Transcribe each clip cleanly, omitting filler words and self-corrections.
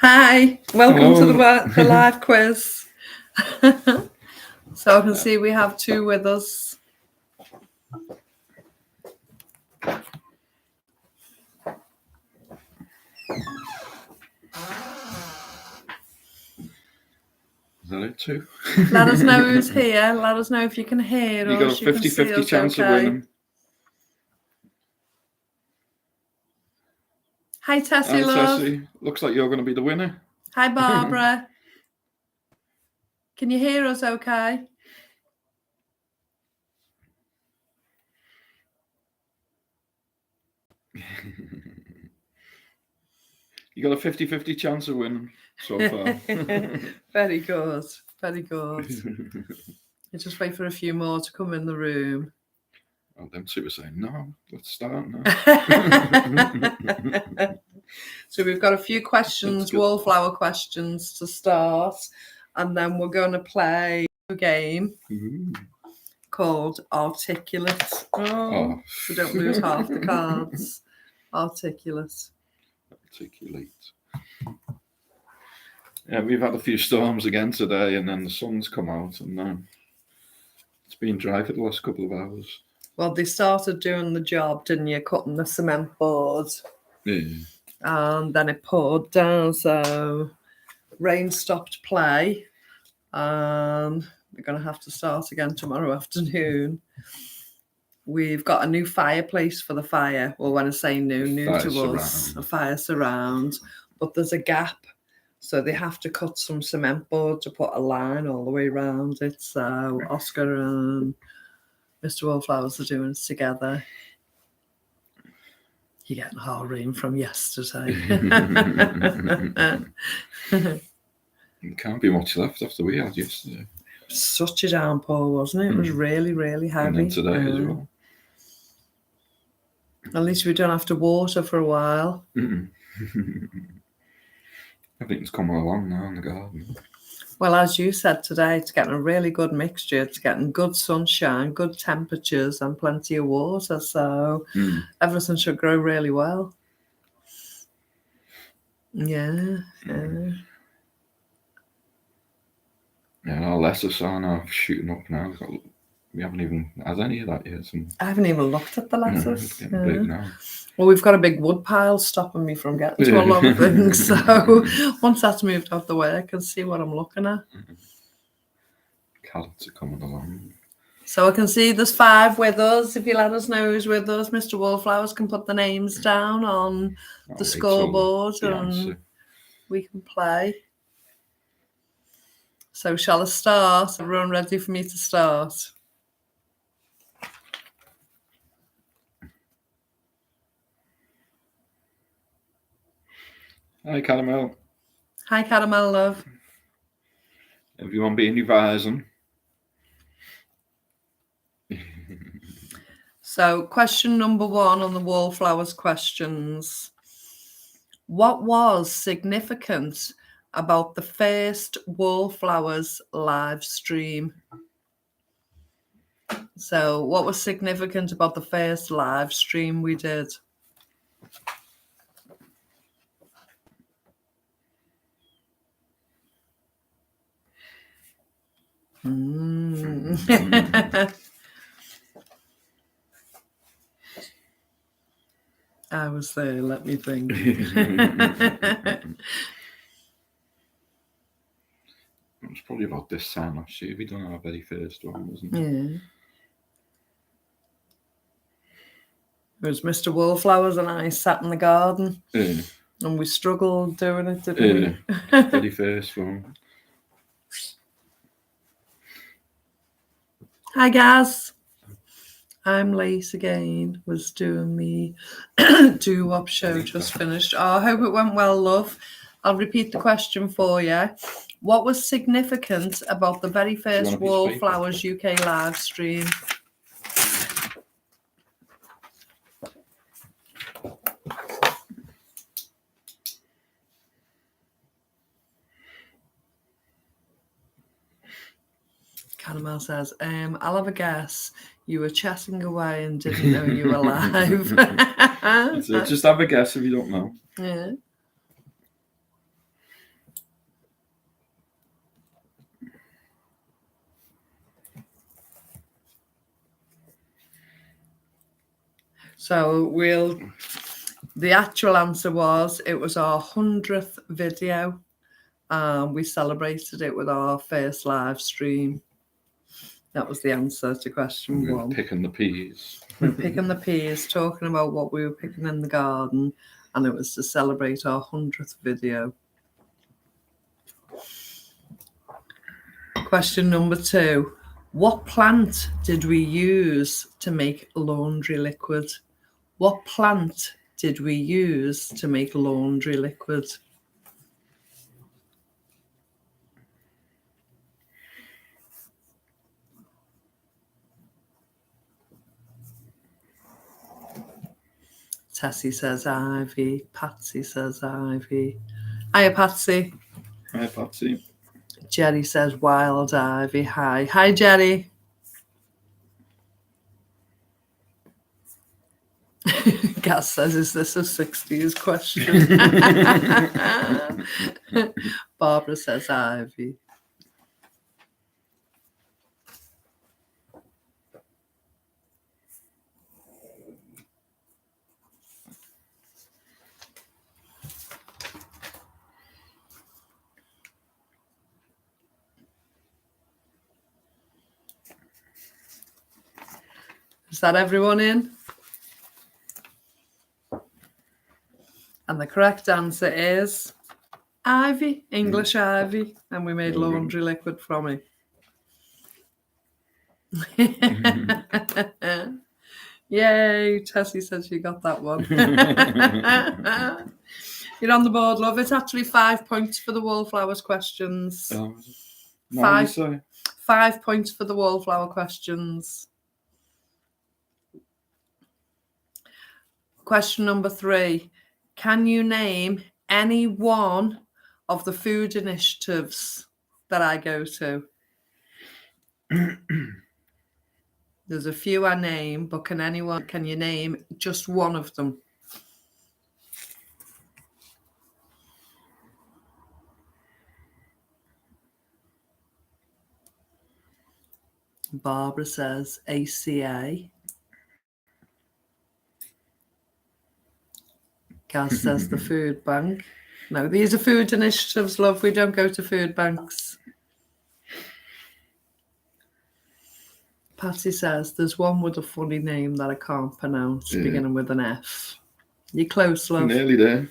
Hi, welcome to Hello. the live quiz. So I can see we have two with us. Is that it too? Let us know who's here. Let us know if you can hear You got a us. You can see 50-50 us chance of okay. winning. Hi, Tessie, Hi, love. Tessie. Looks like you're going to be the winner. Hi, Barbara. Can you hear us okay? You got a 50-50 chance of winning so far. Very good. Very good. You just wait for a few more to come in the room. Well, them two were saying, no, let's start now. So we've got a few questions, wallflower questions to start, and then we're going to play a game called Articulate. So don't lose half the cards. Articulate. Yeah, we've had a few storms again today, and then the sun's come out, and it's been dry for the last couple of hours. Well, they started doing the job, didn't you? Cutting the cement board. Yeah. And then it poured down, so rain stopped play. And we're going to have to start again tomorrow afternoon. We've got a new fireplace for the fire. Well, when I say new to us, a fire surround. But there's a gap, so they have to cut some cement board to put a line all the way around it. So Oscar and Mr. Wallflowers are doing it together. You're getting hard rain from yesterday. There can't be much left after we had yesterday. Such a downpour, wasn't it? It was really, really heavy. And then today as well. At least we don't have to water for a while. Everything's coming along now in the garden. Well, as you said today, it's getting a really good mixture. It's getting good sunshine, good temperatures, and plenty of water. So everything should grow really well. Yeah. Yeah, our lettuce are now shooting up now. We haven't even had any of that yet. I haven't even looked at the lettuce. It's getting big now. Well, we've got a big wood pile stopping me from getting to a lot of things. So once that's moved out the way, I can see what I'm looking at. Carrots are coming along. So I can see there's 5 with us. If you let us know who's with us, Mr. Wallflowers can put the names down on the scoreboard and we can play. So shall I start? Everyone ready for me to start? Hi, Caramel. Hi, Caramel, love. Everyone being revising. So question number 1 on the Wallflowers questions. What was significant about the first Wallflowers live stream? So what was significant about the first live stream we did? I was there, let me think. It was probably about this time last year. We done our very first one, wasn't it? Yeah. It was Mr. Wallflowers and I sat in the garden. Yeah. And we struggled doing it, didn't we? Very first one. Hi, guys. I'm late again. Was doing me doo-wop show just finished. Oh, I hope it went well, love. I'll repeat the question for you. What was significant about the very first Wallflowers UK live stream? Caramel says, I'll have a guess. You were chatting away and didn't know you were live. So just have a guess if you don't know. Yeah. So the actual answer was it was our 100th video. We celebrated it with our first live stream. That was the answer to question We were 1. picking the peas. We were picking the peas, talking about what we were picking in the garden, and it was to celebrate our 100th video. Question number 2. What plant did we use to make laundry liquid? What plant did we use to make laundry liquid? Tessie says ivy. Patsy says ivy. Hiya, Patsy. Hi, Patsy. Jerry says wild ivy. Hi. Hi, Jerry. Gaz says, is this a 60s question? Barbara says ivy. Is that everyone in? And the correct answer is ivy, English ivy, and we made laundry liquid from it. Yay, Tessie says she got that one. You're on the board, love. It's actually 5 points for the wallflowers questions. Five 5 points for the wallflower questions. Question number 3. Can you name any one of the food initiatives that I go to? There's a few I name, but can you name just one of them? Barbara says ACA. Gaz says the food bank. No, these are food initiatives, love. We don't go to food banks. Patty says there's one with a funny name that I can't pronounce, beginning with an F. You're close, love. Nearly there.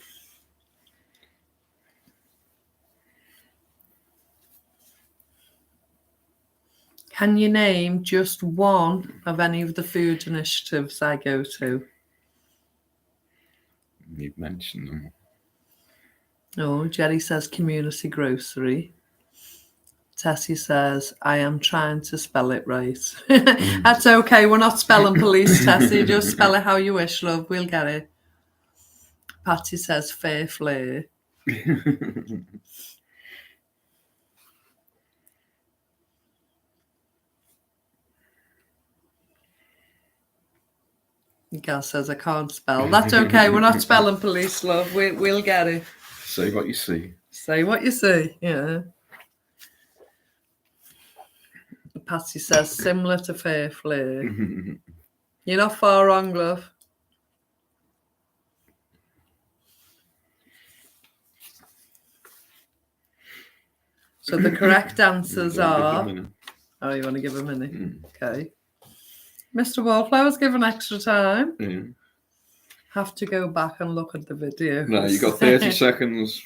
Can you name just one of any of the food initiatives I go to? You've mentioned them. Oh, Jerry says community grocery. Tessie says, I am trying to spell it right. That's okay. We're not spelling police, Tessie. Just spell it how you wish, love. We'll get it. Patty says fair flare. Gaz says I can't spell. That's okay. We're not spelling police, love. We'll get it. Say what you see. Say what you see. Yeah. Patsy says similar to fair flare. You're not far wrong, love. So the correct answers are. Oh, you want to give a minute? Okay. Mr. Wallflower's given extra time. Yeah. Have to go back and look at the video. No, you got 30 seconds.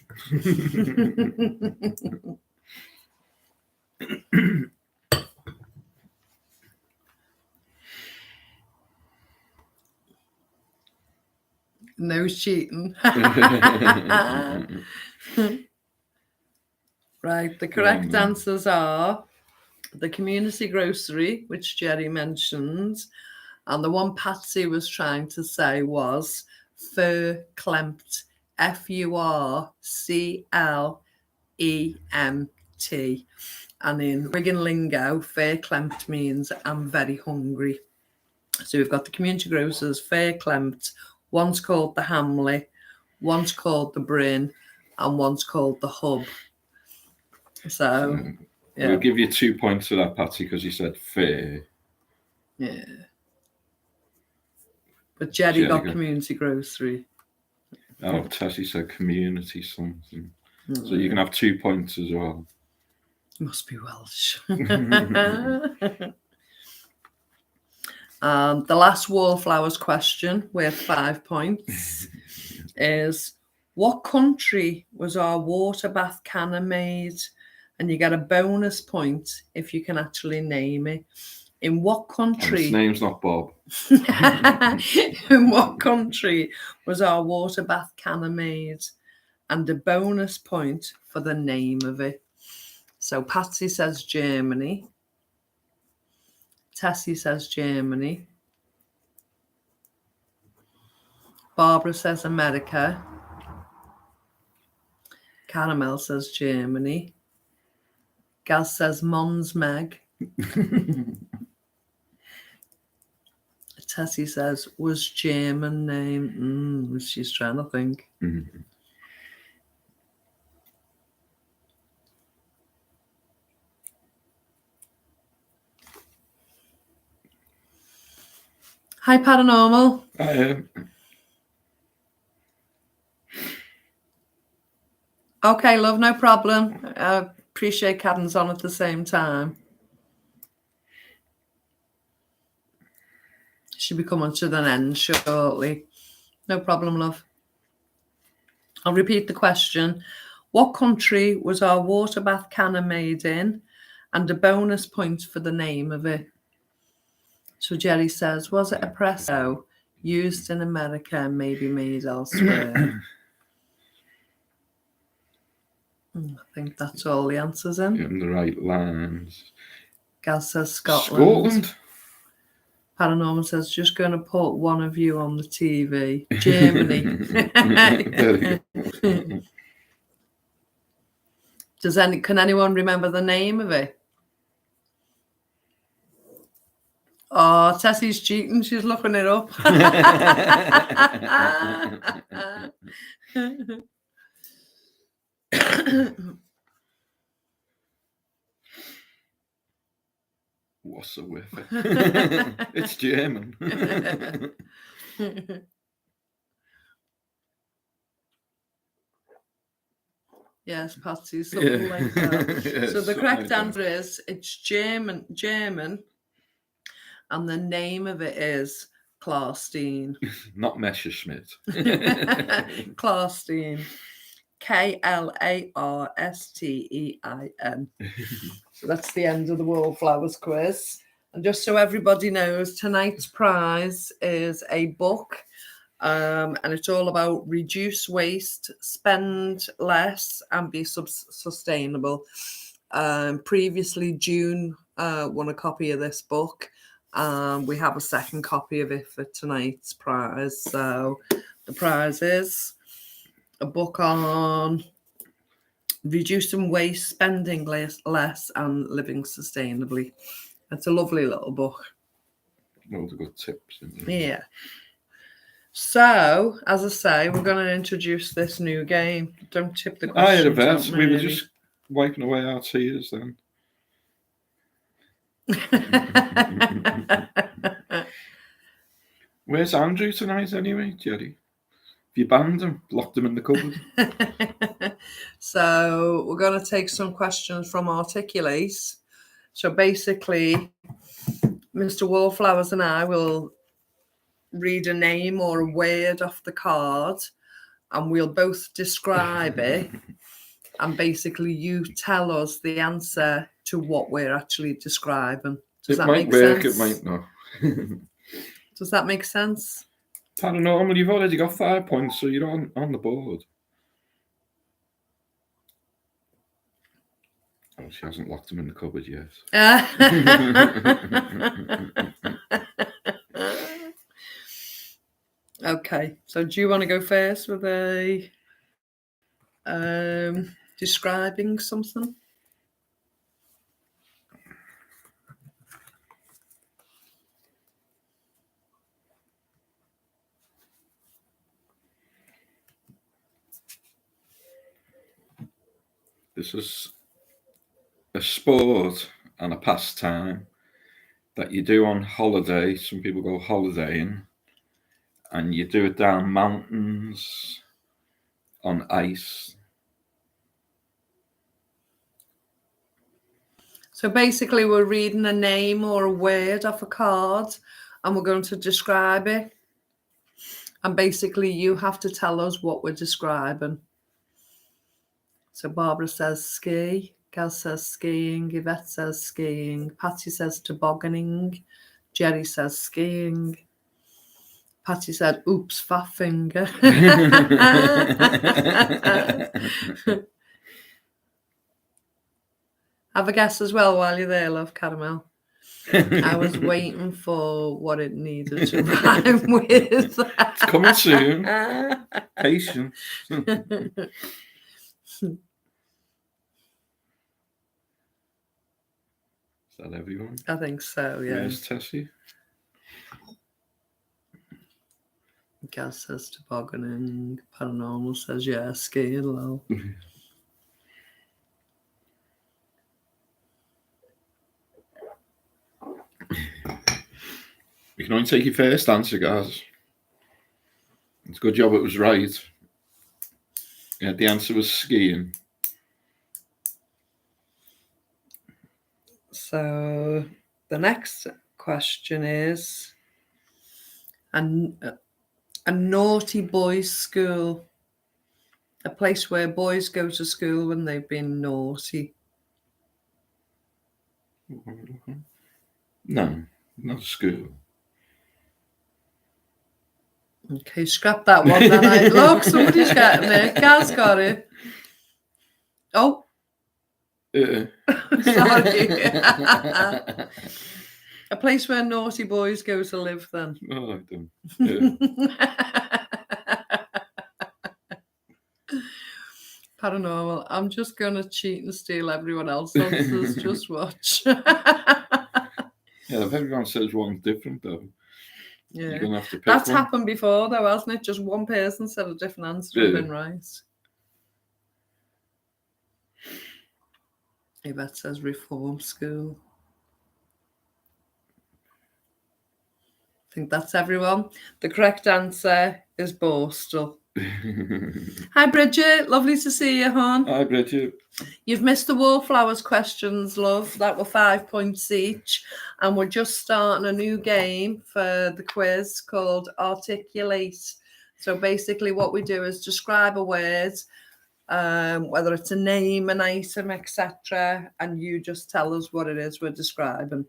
No cheating. Right, the correct answers are the community grocery, which Jerry mentioned, and the one Patsy was trying to say was Furclemt, F-U-R-C-L-E-M-T. And in Wigan lingo, Furclemt means I'm very hungry. So we've got the community grocers, Furclemt, one's called the Hamley, one's called the Bryn, and one's called the Hub. So, yeah. We'll give you 2 points for that, Patsy, because you said fair. Yeah. But Jerry Jerry got got- community grocery. Oh, Tessie said community something. So you can have 2 points as well. Must be Welsh. The last Wallflowers question, worth 5 points, is what country was our water bath canner made? And you get a bonus point if you can actually name it. In what And its country? name's not Bob. In what country was our water bath canner made? And a bonus point for the name of it. So Patsy says Germany. Tessie says Germany. Barbara says America. Caramel says Germany. Gaz says Mons Meg. Tessie says was German name. She's trying to think. Mhm. Hi, Paranormal. Okay, love, no problem. I appreciate Cadden's on at the same time. She'll be coming to an end shortly. No problem, love. I'll repeat the question. What country was our water bath canner made in? And a bonus point for the name of it. So Jerry says, was it espresso used in America and maybe made elsewhere? I think that's all the answers in. In the right lines. Gaz says Scotland. Scotland. Paranormal says, just going to put one of you on the TV. Germany. There you go. Can anyone remember the name of it? Oh, Tessie's cheating. She's looking it up. What's the with it? It's German. Yes, Patsy, something like that. Yeah, So the something correct like that. answer is it's German, and the name of it is Klarstein. Not Messerschmitt. Klarstein. Klarstein. So that's the end of the Wallflowers quiz. And just so everybody knows, tonight's prize is a book. And it's all about reduce waste, spend less, and be sustainable. Previously, June won a copy of this book. We have a second copy of it for tonight's prize. So the prize is a book on reducing waste, spending less, and living sustainably. It's a lovely little book. Loads of good tips. Yeah. So, as I say, we're going to introduce this new game. Don't tip the I had a questions. bet. We were just wiping away our tears then. Where's Andrew tonight anyway, Jerry? Have you banned him? Locked him in the cupboard? So, we're going to take some questions from Articulate. So, basically, Mr. Wallflowers and I will read a name or a word off the card, and we'll both describe it. And basically, you tell us the answer to what we're actually describing. Does that might make work, sense? it might not. Does that make sense? Paranormal, you've already got 5 points, so you're on the board. Oh, she hasn't locked him in the cupboard yet. Okay, so do you want to go first with a describing something? This is a sport and a pastime that you do on holiday. Some people go holidaying, and you do it down mountains on ice. So basically, we're reading a name or a word off a card, and we're going to describe it. And basically, you have to tell us what we're describing. So Barbara says ski, Gaz says skiing, Yvette says skiing, Patty says tobogganing, Jerry says skiing. Patty said, oops, fat finger. Have a guess as well while you're there, love, Caramel. I was waiting for what it needed to rhyme with. It's coming soon. Patience. Is that everyone? I think so, yeah. Where's Tessie? Gaz says tobogganing. Paranormal says, yeah, skiing, lol. You can only take your first answer, guys. It's a good job it was right. Yeah, the answer was skiing. So the next question is a naughty boys' school, a place where boys go to school when they've been naughty. No, not school. Okay, scrap that one then. Look, somebody's getting it. Gaz got it. Oh, sorry. A place where naughty boys go to live then. Oh, I don't. Yeah. Paranormal. I'm just going to cheat and steal everyone else's answers. Just watch. Yeah, if everyone says one different, though, Yeah. you're going to have to pick That's one. happened before, though, hasn't it? Just one person said a different answer and been right. Yvette says reform school. I think that's everyone. The correct answer is Borstal. Hi, Bridget. Lovely to see you, hon. Hi, Bridget. You've missed the wallflowers questions, love. That were 5 points each. And we're just starting a new game for the quiz called Articulate. So basically what we do is describe a word, whether it's a name, an item, etc. And you just tell us what it is we're describing.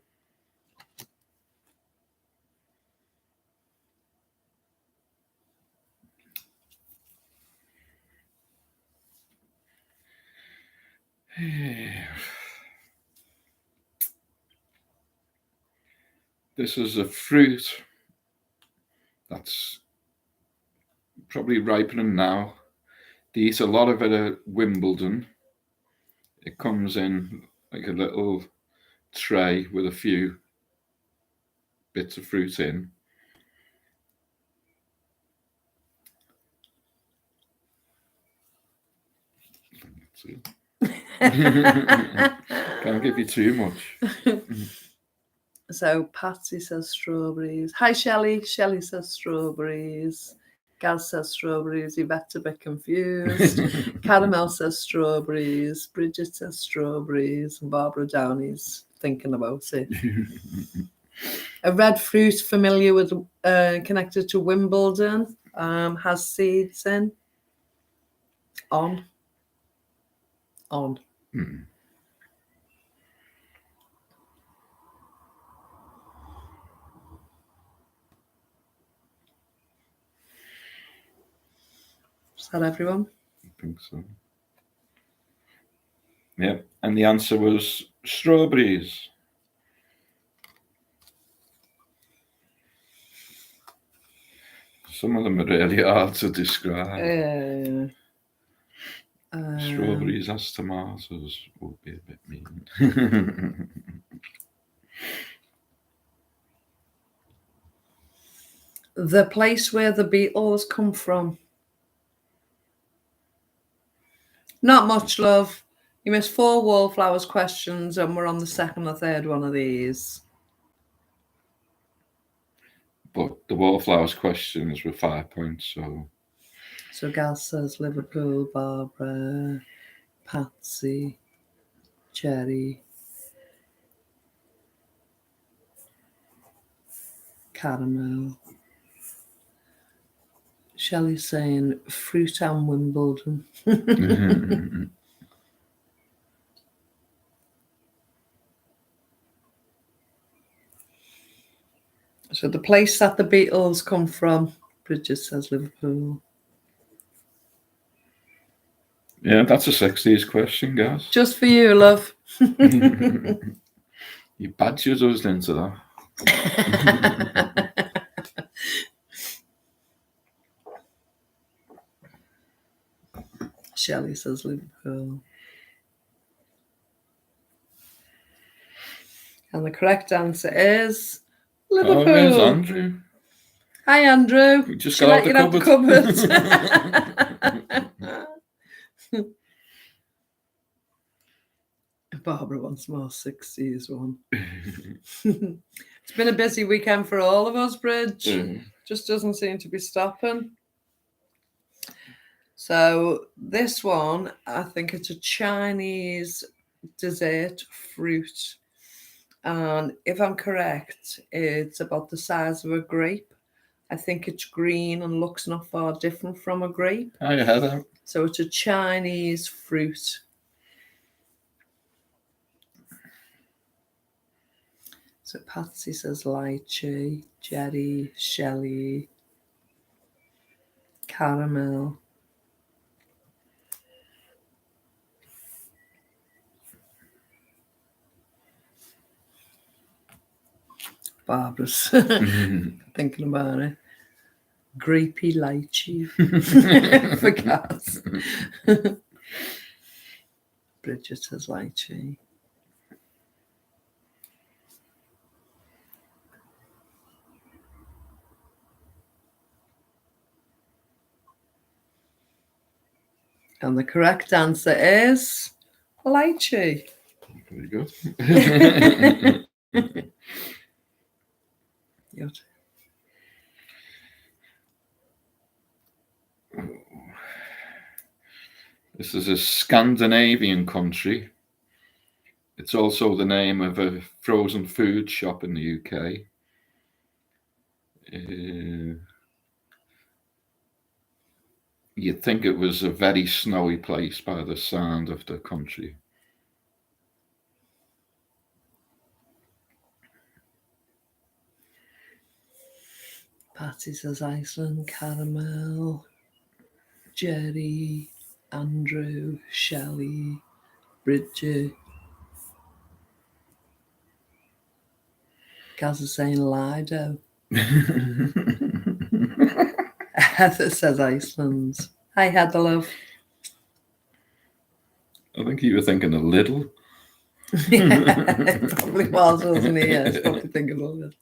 This is a fruit that's probably ripening now. They eat a lot of it at Wimbledon. It comes in like a little tray with a few bits of fruit in. Can't give you too much. So Patsy says strawberries. Hi, Shelley. Shelley says strawberries. Gaz says strawberries. Yvette's a bit confused. Caramel says strawberries. Bridget says strawberries. And Barbara Downey's thinking about it. A red fruit familiar with, connected to Wimbledon, has seeds in. On. Mm. Is that everyone? I think so. Yeah, and the answer was strawberries. Some of them are really hard to describe. Strawberries as tomatoes would be a bit mean. The place where the Beatles come from. Not much, love. You missed 4 wallflowers questions and we're on the second or third one of these. But the Wallflowers questions were 5 points, So Gaz says Liverpool, Barbara, Patsy, Jerry, Caramel. Shelley saying fruit and Wimbledon. So the place that the Beatles come from, Bridget says Liverpool. yeah, that's a 60s question, guys. Just for you, love. You badgered us into that. Shelley says Liverpool. And the correct answer is Liverpool. Oh, there's Andrew. Hi, Andrew. We just She got out let the you cupboard. have the cupboard. Barbara wants more 60s one. It's been a busy weekend for all of us, Bridge. Just doesn't seem to be stopping. So this one, I think it's a Chinese dessert fruit. And if I'm correct, it's about the size of a grape. I think it's green and looks not far different from a grape. How you head out? So it's a Chinese fruit. So Patsy says lychee, Jerry, Shelley, caramel. Barbara's thinking about it. Grapey lychee for cats. Bridget says lychee. And the correct answer is lychee. Very good. Good. This is a Scandinavian country. It's also the name of a frozen food shop in the UK. You'd think it was a very snowy place by the sound of the country. Patty says Iceland, caramel, Jerry, Andrew, Shelley, Bridget. Gaz is saying Lido. Heather says Iceland. Hi, Heather, love. I think you were thinking a little. Yeah, it probably was, wasn't it? Yeah, I was probably thinking of it.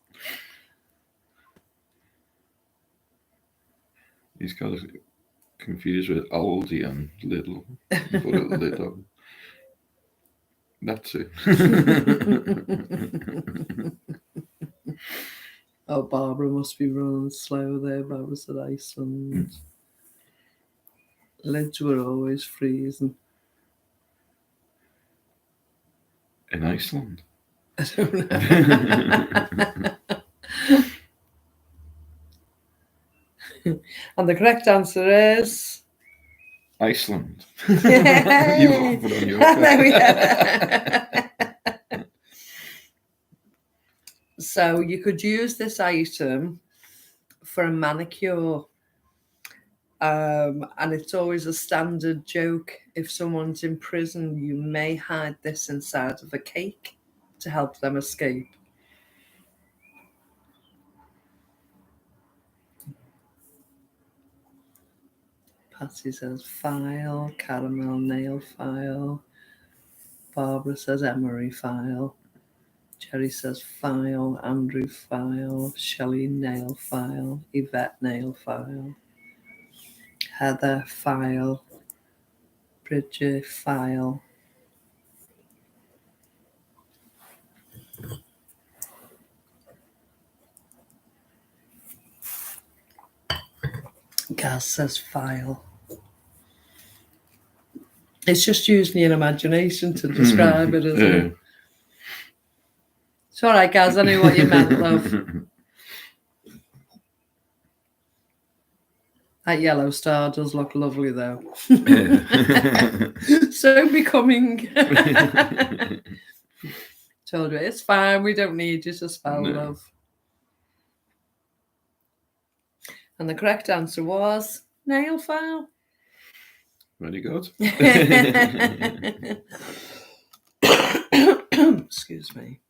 He's got it confused with Aldi and Lidl. He put it Lidl. That's it. Oh, Barbara must be running slow there. Barbara said Iceland. Lids were always freezing. In Iceland? I don't know. And the correct answer is Iceland. Yay! You have it on your card. So you could use this item for a manicure. And it's always a standard joke. If someone's in prison, you may hide this inside of a cake to help them escape. Patty says file, caramel nail file. Barbara says emery file. Jerry says file, Andrew file, Shelley nail file, Yvette nail file, Heather file, Bridget file. Gaz says file. It's just using your imagination to describe it, isn't it? It's all right, Gaz. I knew what you meant, love. That yellow star does look lovely, though. So becoming. Told you, it's fine. We don't need you to spell, love. And the correct answer was nail file. Very good. Excuse me.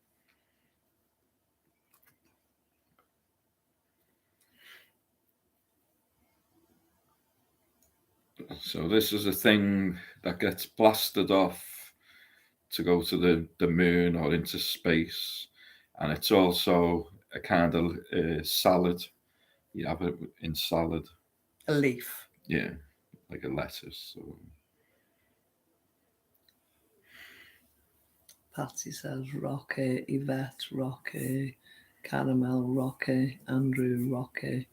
So this is a thing that gets blasted off to go to the moon or into space, and it's also a kind of salad. You have it in salad. A leaf. Yeah, like a lettuce. So. Patsy says Rocky, Yvette, Rocky, Caramel, Rocky, Andrew, Rocky,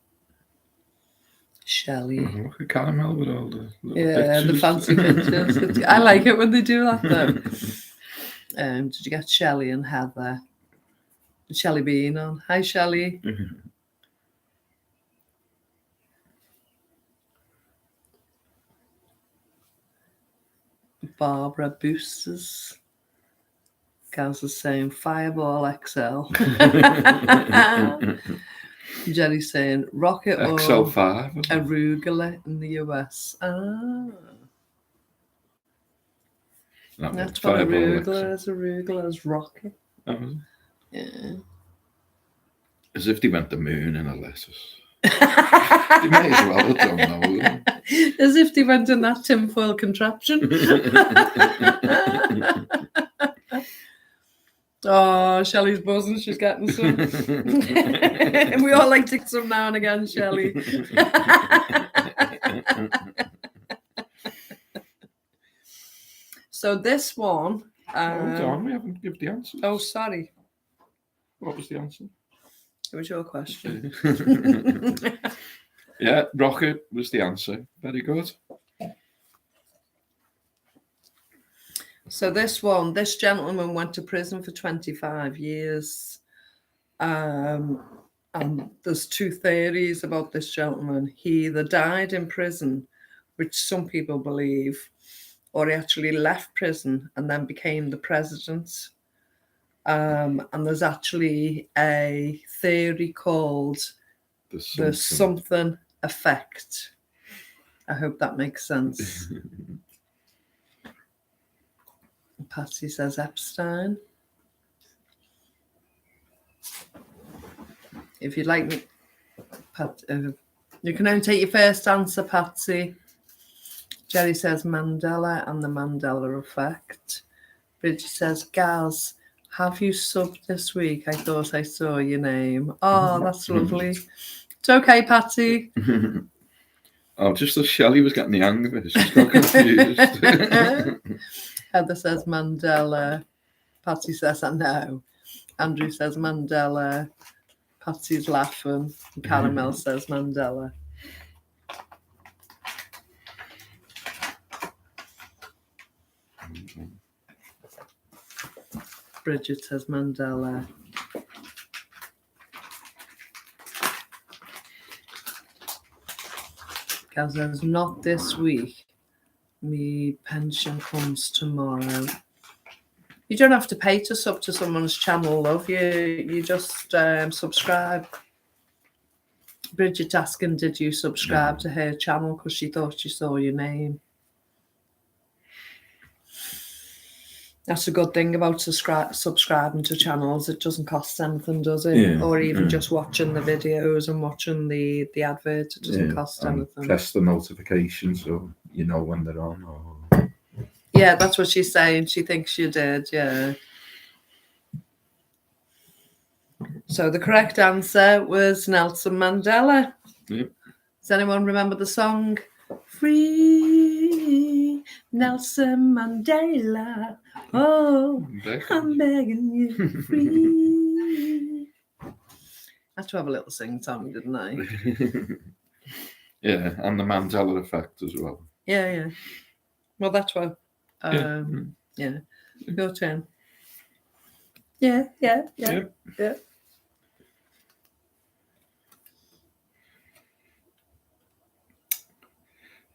Shelley. Rocky Caramel with all the yeah, pictures. the fancy pictures. I like it when they do that, though. Did you get Shelley and Heather? Shelley Bean on. Hi, Shelley. Barbara Boosters. Gaz is saying Fireball XL. Jenny's saying Rocket or XL5. Arugula in the US. That's what arugula is. Arugula is rocket. Yeah. As if they went the moon in a lettuce. They may as well have done that. As if they went in that tinfoil contraption. Oh, Shelley's buzzing. She's getting some. We all like to get some now and again, Shelley. So this one. Hold on, we haven't given the answer. Oh, sorry. What was the answer? It was your question. Yeah, rocket was the answer. Very good. So this gentleman went to prison for 25 years. And there's two theories about this gentleman. He either died in prison, which some people believe, or he actually left prison and then became the president. And there's actually a theory called the something effect. I hope that makes sense. Patsy says Epstein. If you'd like me, you can only take your first answer, Patsy. Jerry says Mandela and the Mandela effect. Bridget says Gaz, have you subbed this week? I thought I saw your name. Oh, that's lovely. It's okay, Patsy. Oh, just as Shelley was getting the hang of it, she's got confused. Heather says Mandela. Patsy says I know. Andrew says Mandela. Patsy's laughing. Caramel says Mandela. Bridget says Mandela. Gaz says not this week. Me pension comes tomorrow. You don't have to pay to sub to someone's channel, love. You just subscribe. Bridget asking, did you subscribe to her channel because she thought she saw your name? That's a good thing about subscribing to channels. It doesn't cost anything, does it? Yeah, or even just watching the videos and watching the adverts. It doesn't cost anything. Press the notification so you know when they're on. Or... Yeah, that's what she's saying. She thinks you did, yeah. So the correct answer was Nelson Mandela. Yep. Does anyone remember the song? Free Nelson Mandela. Oh, I'm begging you, free. I had to have a little sing song, didn't I? Yeah, and the Mandela effect as well. Yeah. Well, that's what. Yeah. Yeah. Your turn. Yeah.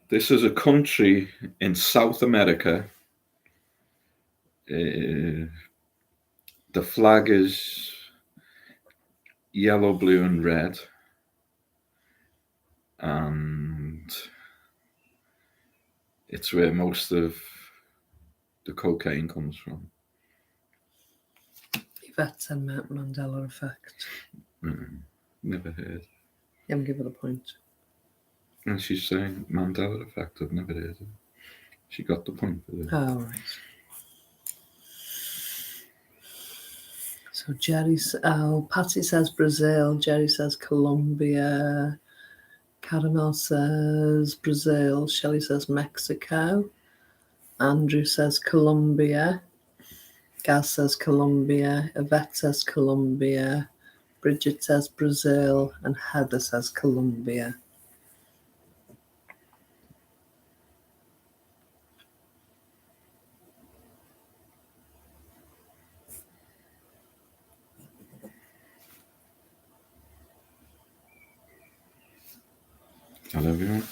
This is a country in South America. The flag is yellow, blue, and red. And it's where most of the cocaine comes from. Yvette said Mandela effect. Never heard. You haven't given a point. And she's saying Mandela effect. I've never heard of it. She got the point for it. Oh, right. So Patty says Brazil. Jerry says Colombia. Caramel says Brazil. Shelley says Mexico. Andrew says Colombia. Gaz says Colombia. Yvette says Colombia. Bridget says Brazil. And Heather says Colombia. Tell everyone.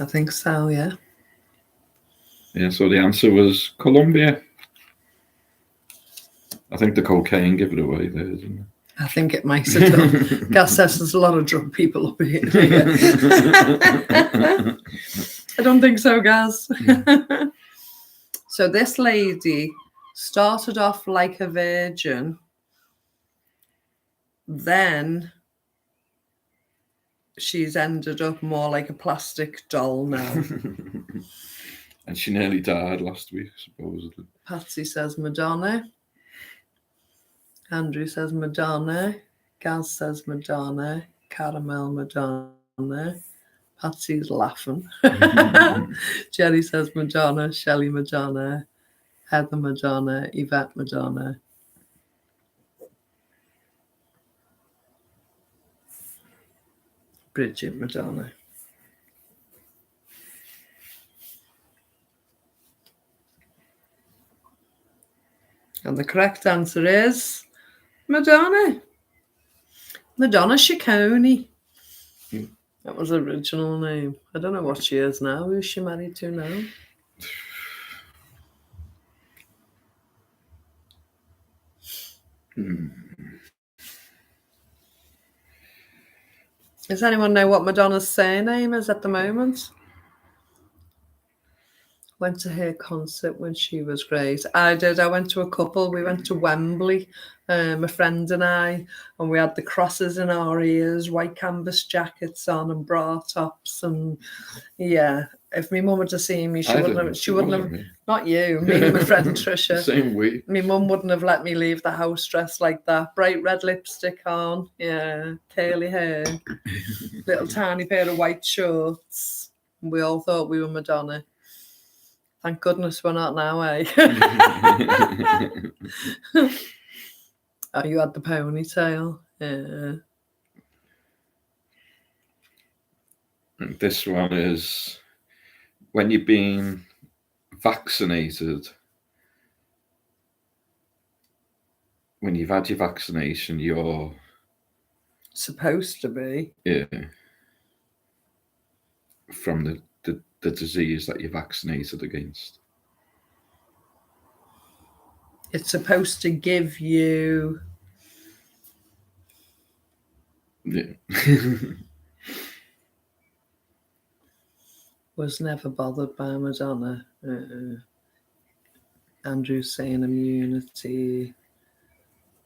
I think so, yeah. Yeah, so the answer was Colombia. I think the cocaine gave it away there, didn't it? I think it might have done. Gaz says there's a lot of drug people up here. I don't think so, Gaz. So this lady started off like a virgin, then she's ended up more like a plastic doll now. And she nearly died last week, supposedly. Patsy says Madonna. Andrew says Madonna. Gaz says Madonna. Caramel Madonna. Patsy's laughing. Jerry says Madonna. Shelley Madonna. Heather Madonna. Yvette Madonna. Bridget Madonna. And the correct answer is Madonna. Madonna Ciccone. That was her original name. I don't know what she is now. Who's she married to now? Does anyone know what Madonna's surname is at the moment? Went to her concert when she was great. I did. I went to a couple. We went to Wembley, a friend and I, and we had the crosses in our ears, white canvas jackets on, and bra tops. And yeah, if my mum had to see me, she wouldn't have. Me. Not you, me and my friend Trisha. Same way. My mum wouldn't have let me leave the house dressed like that. Bright red lipstick on, yeah, curly hair, little tiny pair of white shorts. We all thought we were Madonna. Thank goodness we're not now, eh? Oh, you had the ponytail. Yeah. This one is when you've been vaccinated. When you've had your vaccination, you're supposed to be. Yeah. From the disease that you're vaccinated against. It's supposed to give you. Yeah. Was never bothered by Madonna. Andrew saying immunity.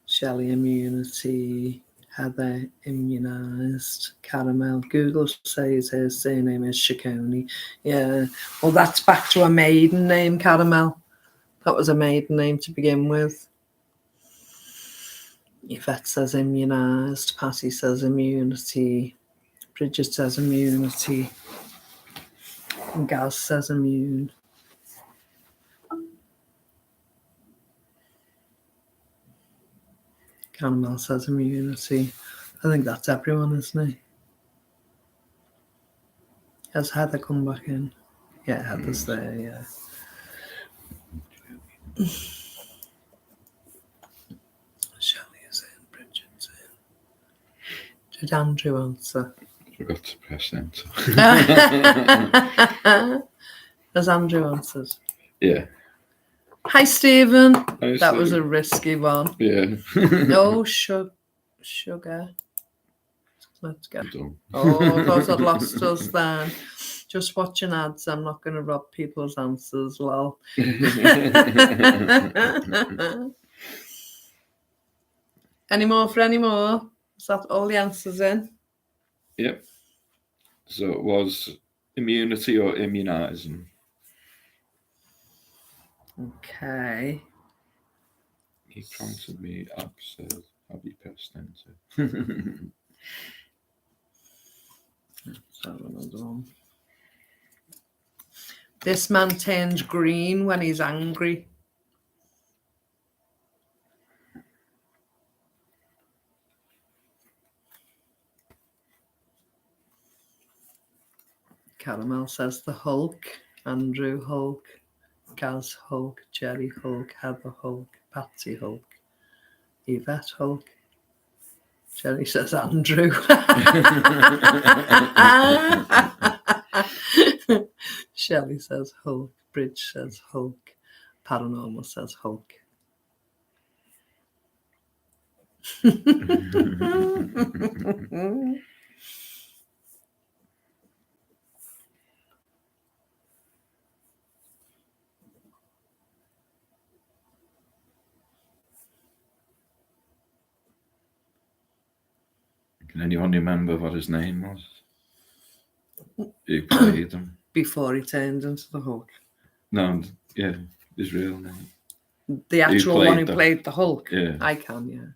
Shelley immunity. Heather immunised. Caramel. Google says her surname is Ciccone. Yeah. Well, that's back to a maiden name, Caramel. That was a maiden name to begin with. Yvette says immunised. Patty says immunity. Bridget says immunity. And Gaz says immune. Caramel says immunity. I think that's everyone, isn't it? Has Heather come back in? Yeah, Heather's there, yeah. Shelley is in, Bridget's in. Did Andrew answer? Forgot to press enter. Has Andrew answered? Yeah. Hi, Stephen. Hi, That was a Stephen. risky one. Yeah. No sugar. Let's go. Done. Oh, I thought I'd lost us then. Just watching ads. I'm not going to rob people's answers, lol. Any more for any more? Is that all the answers in? Yep. So it was immunity or immunising. Okay. He prompted me up, said, have you pressed enter? Let's have another one. This man turns green when he's angry. Caramel says the Hulk. Andrew Hulk. Gaz Hulk. Jerry Hulk. Heather Hulk. Patsy Hulk. Yvette Hulk. Jerry says Andrew. Shelley says Hulk. Bridge says Hulk. Paranormal says Hulk. Can anyone remember what his name was? Who played him? Before he turned into the Hulk. No, yeah, his real name. The actual one who the- played the Hulk. Yeah. I can, yeah.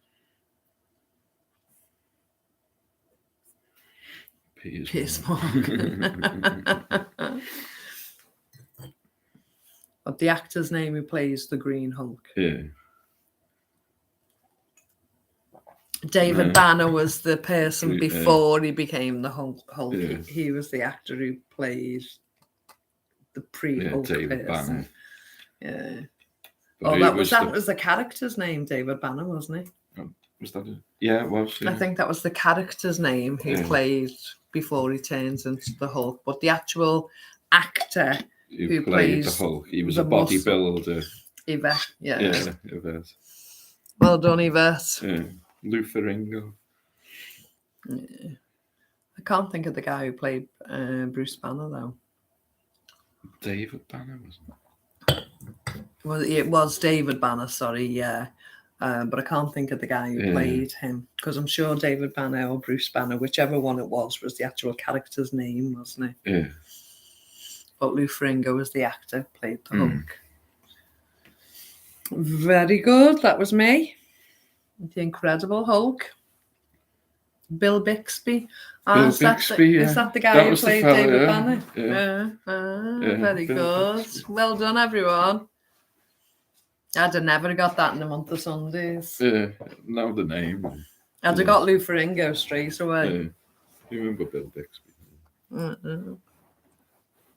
Piers Morgan. But the actor's name who plays the Green Hulk. Yeah. David No. Banner was the person Yeah. before he became the Hulk. Yeah. He was the actor who played the Yeah, pre-Hulk David person. Banner. Yeah. But Oh, he that was the- the character's name, David Banner, wasn't Was that it? Yeah, it was. he? Yeah. I think that was the character's name who Yeah. played before he turns into the Hulk. But the actual actor, who who played the plays Hulk. He was the a bodybuilder. Yvette. Yeah. Yeah, Yvette. Well done, Yvette. Yeah. Lou Ferrigno. Yeah. I can't think of the guy who played Bruce Banner though. David Banner, wasn't it? Well, it was David Banner, sorry, yeah. But I can't think of the guy who Yeah. played him because I'm sure David Banner or Bruce Banner, whichever one it was the actual character's name, wasn't it? Yeah. But Lou Ferrigno was the actor, played the Mm. Hulk. Very good. That was me. The Incredible Hulk. Bill Bixby. Bill is that Bixby, yeah. Is that the guy That who was the played fella, David yeah. Banner? Yeah. Yeah, Very Bill good. Bixby. Well done, everyone. I'd have never got that in the month of Sundays. Yeah. Know the name. I'd have got Lou Ferrigno straight away. Yeah. You remember Bill Bixby?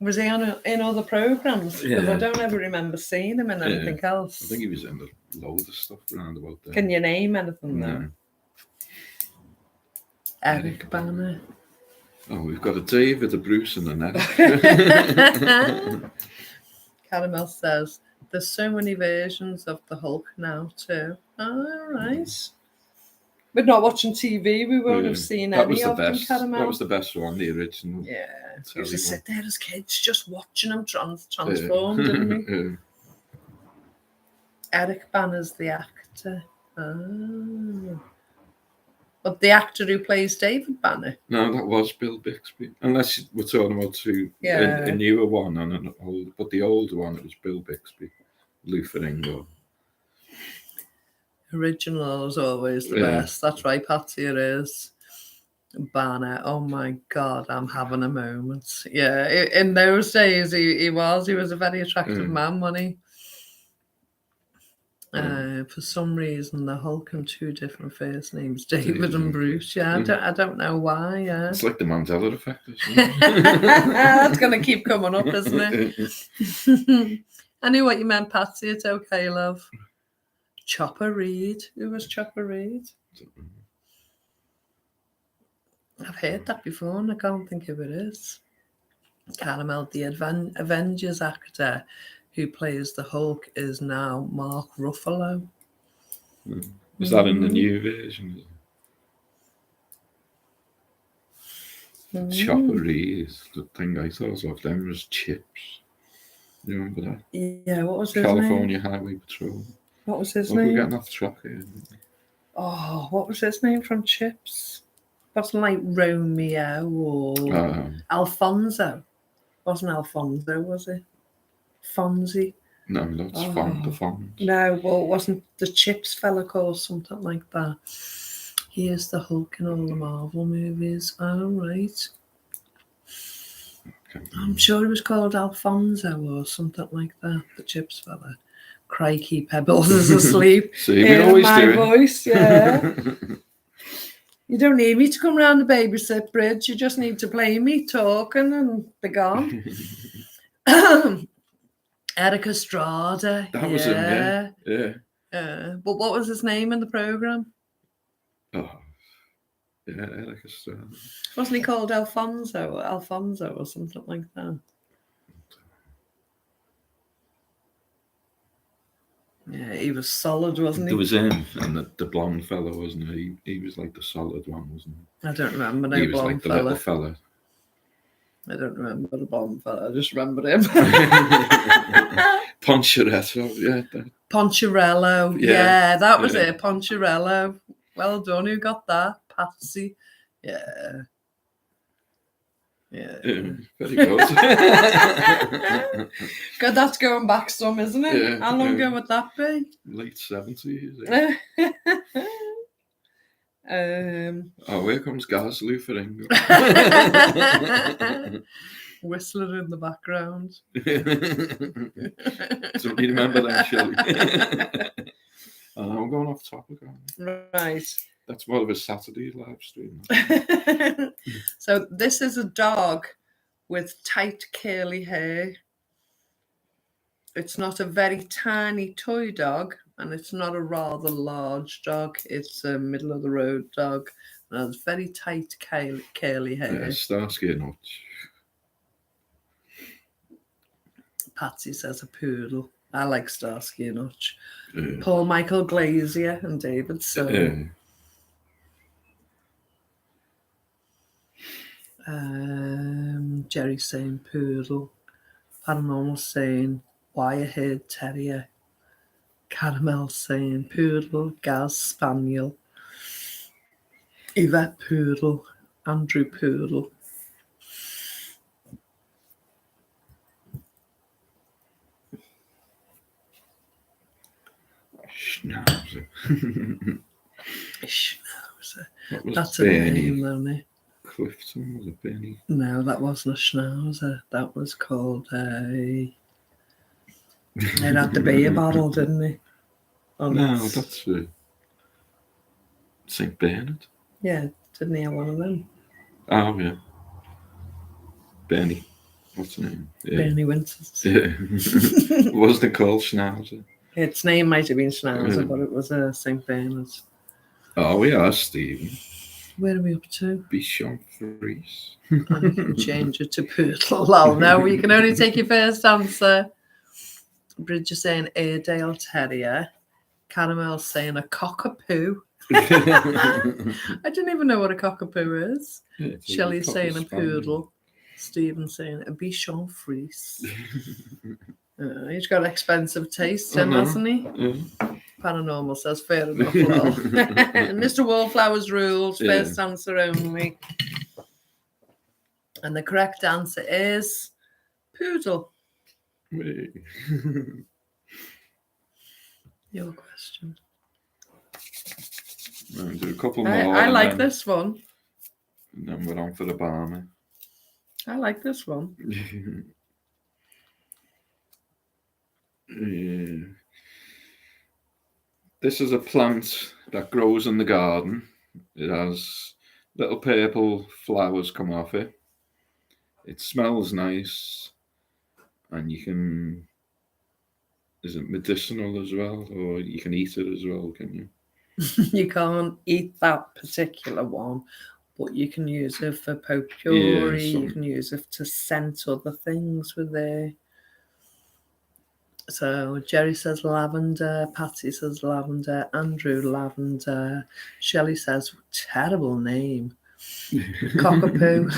Was he in other programs? Because I Yeah. don't ever remember seeing him in anything else. I think he was in a load of stuff around about there. Can you name anything though? No. Eric Banner. Oh, we've got a David, a Bruce, and an Eric. Caramel says, there's so many versions of the Hulk now too. All right. We're not watching TV. We won't have seen That any was the of them, best. Caramel. That was the best one, the original. Yeah. We Tell used to you sit there as kids just watching them transform, didn't we? Yeah. Eric Banner's the actor. Oh. But the actor who plays David Banner. No, that was Bill Bixby. Unless we're talking about Yeah. a newer one and an old, but the older one, it was Bill Bixby, Lou Ferrigno. Original is always the Yeah. best. That's right, Patsy, it is. Banner. Oh my God, I'm having a moment. Yeah, in those days, he was a very attractive man, wasn't he? For some reason, the Hulk and two different first names, David and Bruce. Yeah, I don't know why. Yeah, It's like the Mandela effect. that's going to keep coming up, isn't it? I knew what you meant, Patsy. It's okay, love. Chopper Reed. Who was Chopper Reed? I've heard that before, and I can't think who it is. Caramel, the Avengers actor who plays the Hulk, is now Mark Ruffalo. Is that in the new version? Chopper Reed. The thing I thought of them was Chips. You remember that? Yeah, what was his name? California Highway Patrol. What was his We're name? getting off track here. Oh, what was his name from Chips? Wasn't like Romeo or Alfonso. Wasn't Alfonso, was it? Fonzie? No, that's Fond. The Fond. No, well, wasn't the Chips fella called something like that? He is the Hulk in all the Marvel movies. Oh, right. I'm sure he was called Alfonso or something like that, the Chips fella. Crikey, Pebbles is asleep. See, we always my do it. voice, yeah. You don't need me to come round the babysit bridge. You just need to play me talking and be gone. Eric Estrada. That was him, yeah. But what was his name in the programme? Oh, yeah, Eric Estrada. Wasn't he called Alfonso or something like that? Yeah, he was solid, wasn't he? There was him and the blonde fella, wasn't he? He was like the solid one, wasn't he? I don't remember no He was blonde like the fella. little fella. I don't remember the blonde fella. I just remember him. Poncharetto, yeah. Poncherello. Yeah, Yeah, that was yeah. it. Poncherello. Well done. Who got that? Patsy. Yeah. Yeah. Very good. God, that's going back some, isn't it? Yeah, How long yeah. ago would that be? Late 70s. Yeah. Oh, here comes Gas Lutheringo. Whistler in the background. Somebody remember that, Shelley? I'm going off topic. Right. That's more of a Saturday live stream. So this is a dog with tight curly hair. It's not a very tiny toy dog, and it's not a rather large dog. It's a middle of the road dog, and has very tight curly hair. Starsky and Hutch. Patsy says a poodle. I like Starsky and Hutch. Paul Michael Glazier and David Soul. Jerry saying poodle. Paranormal saying wire-haired terrier. Caramel saying poodle. Gaz spaniel. Yvette poodle. Andrew poodle. Schnauzer. Schnauzer. That was That's Bernie. a name, isn't it? Clifton, was it Bernie? No, that wasn't a Schnauzer. That was called a... It had the beer bottle, didn't it? No, that's St. Bernard. Yeah, didn't he have one of them? Oh, yeah. Bernie. What's the name? Yeah. Bernie Winters. Yeah. Wasn't it called Schnauzer? Its name might have been Schnauzer, but it was St. Bernard's. Oh, we are, Stephen. Where are we up to? Bichon Frise. I can change it to poodle. Lol, no, you can only take your first answer. Bridge is saying Airedale Terrier. Caramel's saying a cockapoo. I didn't even know what a cockapoo is. Yeah, Shelley's saying a poodle. Stephen's saying a Bichon Frise. He's got expensive taste, hasn't he? Paranormal says fair enough. Lol. Mr. Wallflowers rules. First answer only. And the correct answer is poodle. Your question. I'll do a couple more. I like this one. And then we're on for the Barney. I like this one. This is a plant that grows in the garden. It has little purple flowers come off it. It smells nice, and you can. Is it medicinal as well, or you can eat it as well? Can you? You can't eat that particular one, but you can use it for potpourri. You can use it to scent other things with it. So Jerry says lavender, Patsy says lavender, Andrew lavender, Shelley says terrible name, cockapoo.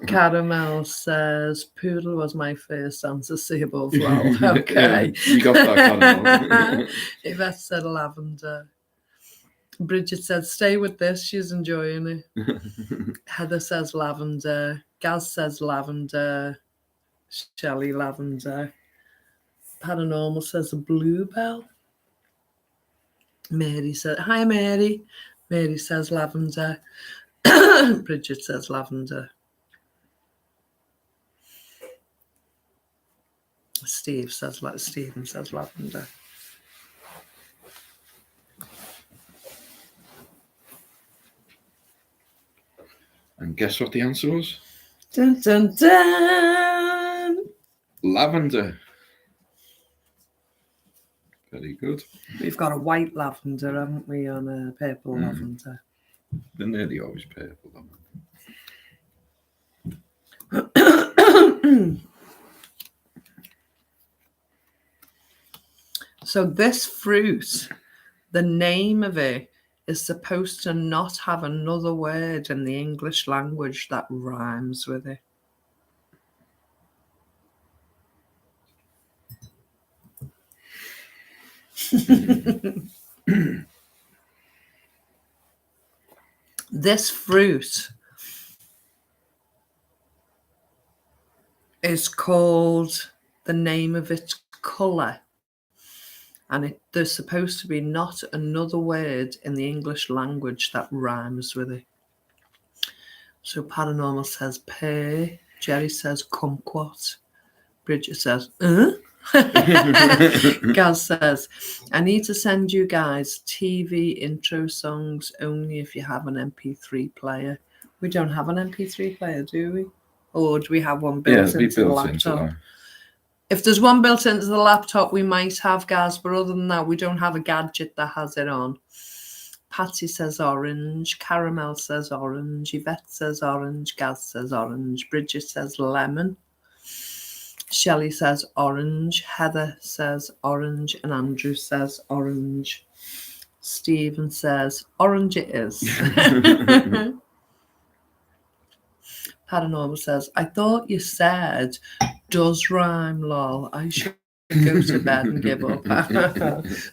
Caramel says poodle was my first answer. See above well. Okay. Yeah, you got that, Caramel. Yvette said lavender. Bridget said stay with this. She's enjoying it. Heather says lavender. Gaz says lavender. Shelley lavender. Paranormal says a bluebell. Mary said, hi Mary. Mary says lavender. Bridget says lavender. Stephen says lavender. And guess what the answer was? Dun dun dun. Lavender. Very good. We've got a white lavender, haven't we, on a purple lavender? They're nearly always purple. So this fruit, the name of it is supposed to not have another word in the English language that rhymes with it. This fruit is called, the name of its colour, and there's supposed to be not another word in the English language that rhymes with it. So Paranormal says pear, Jerry says kumquat, Bridget says Gaz says, I need to send you guys TV intro songs only if you have an MP3 player. We don't have an MP3 player, do we? Or do we have one built into the laptop? If there's one built into the laptop, we might have, Gaz, but other than that, we don't have a gadget that has it on. Patsy says orange, Caramel says orange, Yvette says orange, Gaz says orange, Bridget says lemon. Shelley says orange, Heather says orange, and Andrew says orange. Stephen says orange it is. Paranormal says, I thought you said does rhyme, lol. I should go to bed and give up.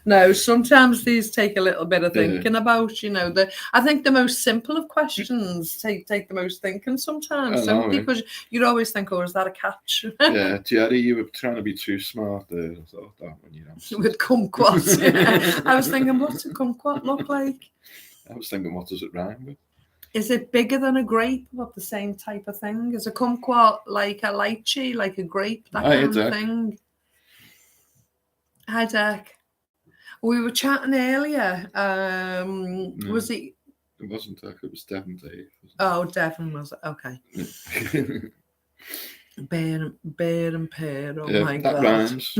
No, sometimes these take a little bit of thinking about, you know. I think the most simple of questions take the most thinking sometimes, because you'd always think, oh, is that a catch? Yeah, Jerry, you were trying to be too smart there. I thought that when you answered. With kumquat. Yeah. I was thinking, what's a kumquat look like? I was thinking, what does it rhyme with? Is it bigger than a grape? What, the same type of thing? Is a kumquat like a lychee, like a grape, that kind of thing? Hi, Jack. We were chatting earlier. No, was it? It wasn't Jack. It was Devon Dave. Oh, Devon was it? Okay. Bear and pear. Oh my that God. Rhymes.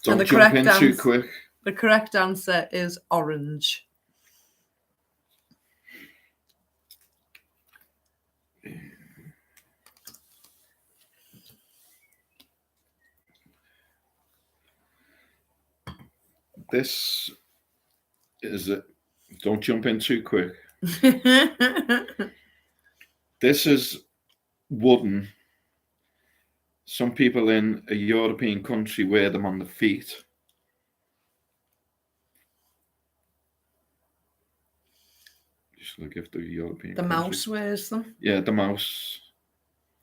Don't jump in too quick. The correct answer is orange. This is it. Don't jump in too quick. This is wooden. Some people in a European country wear them on the feet. Just look if the European. The mouse wears them. Yeah, the mouse.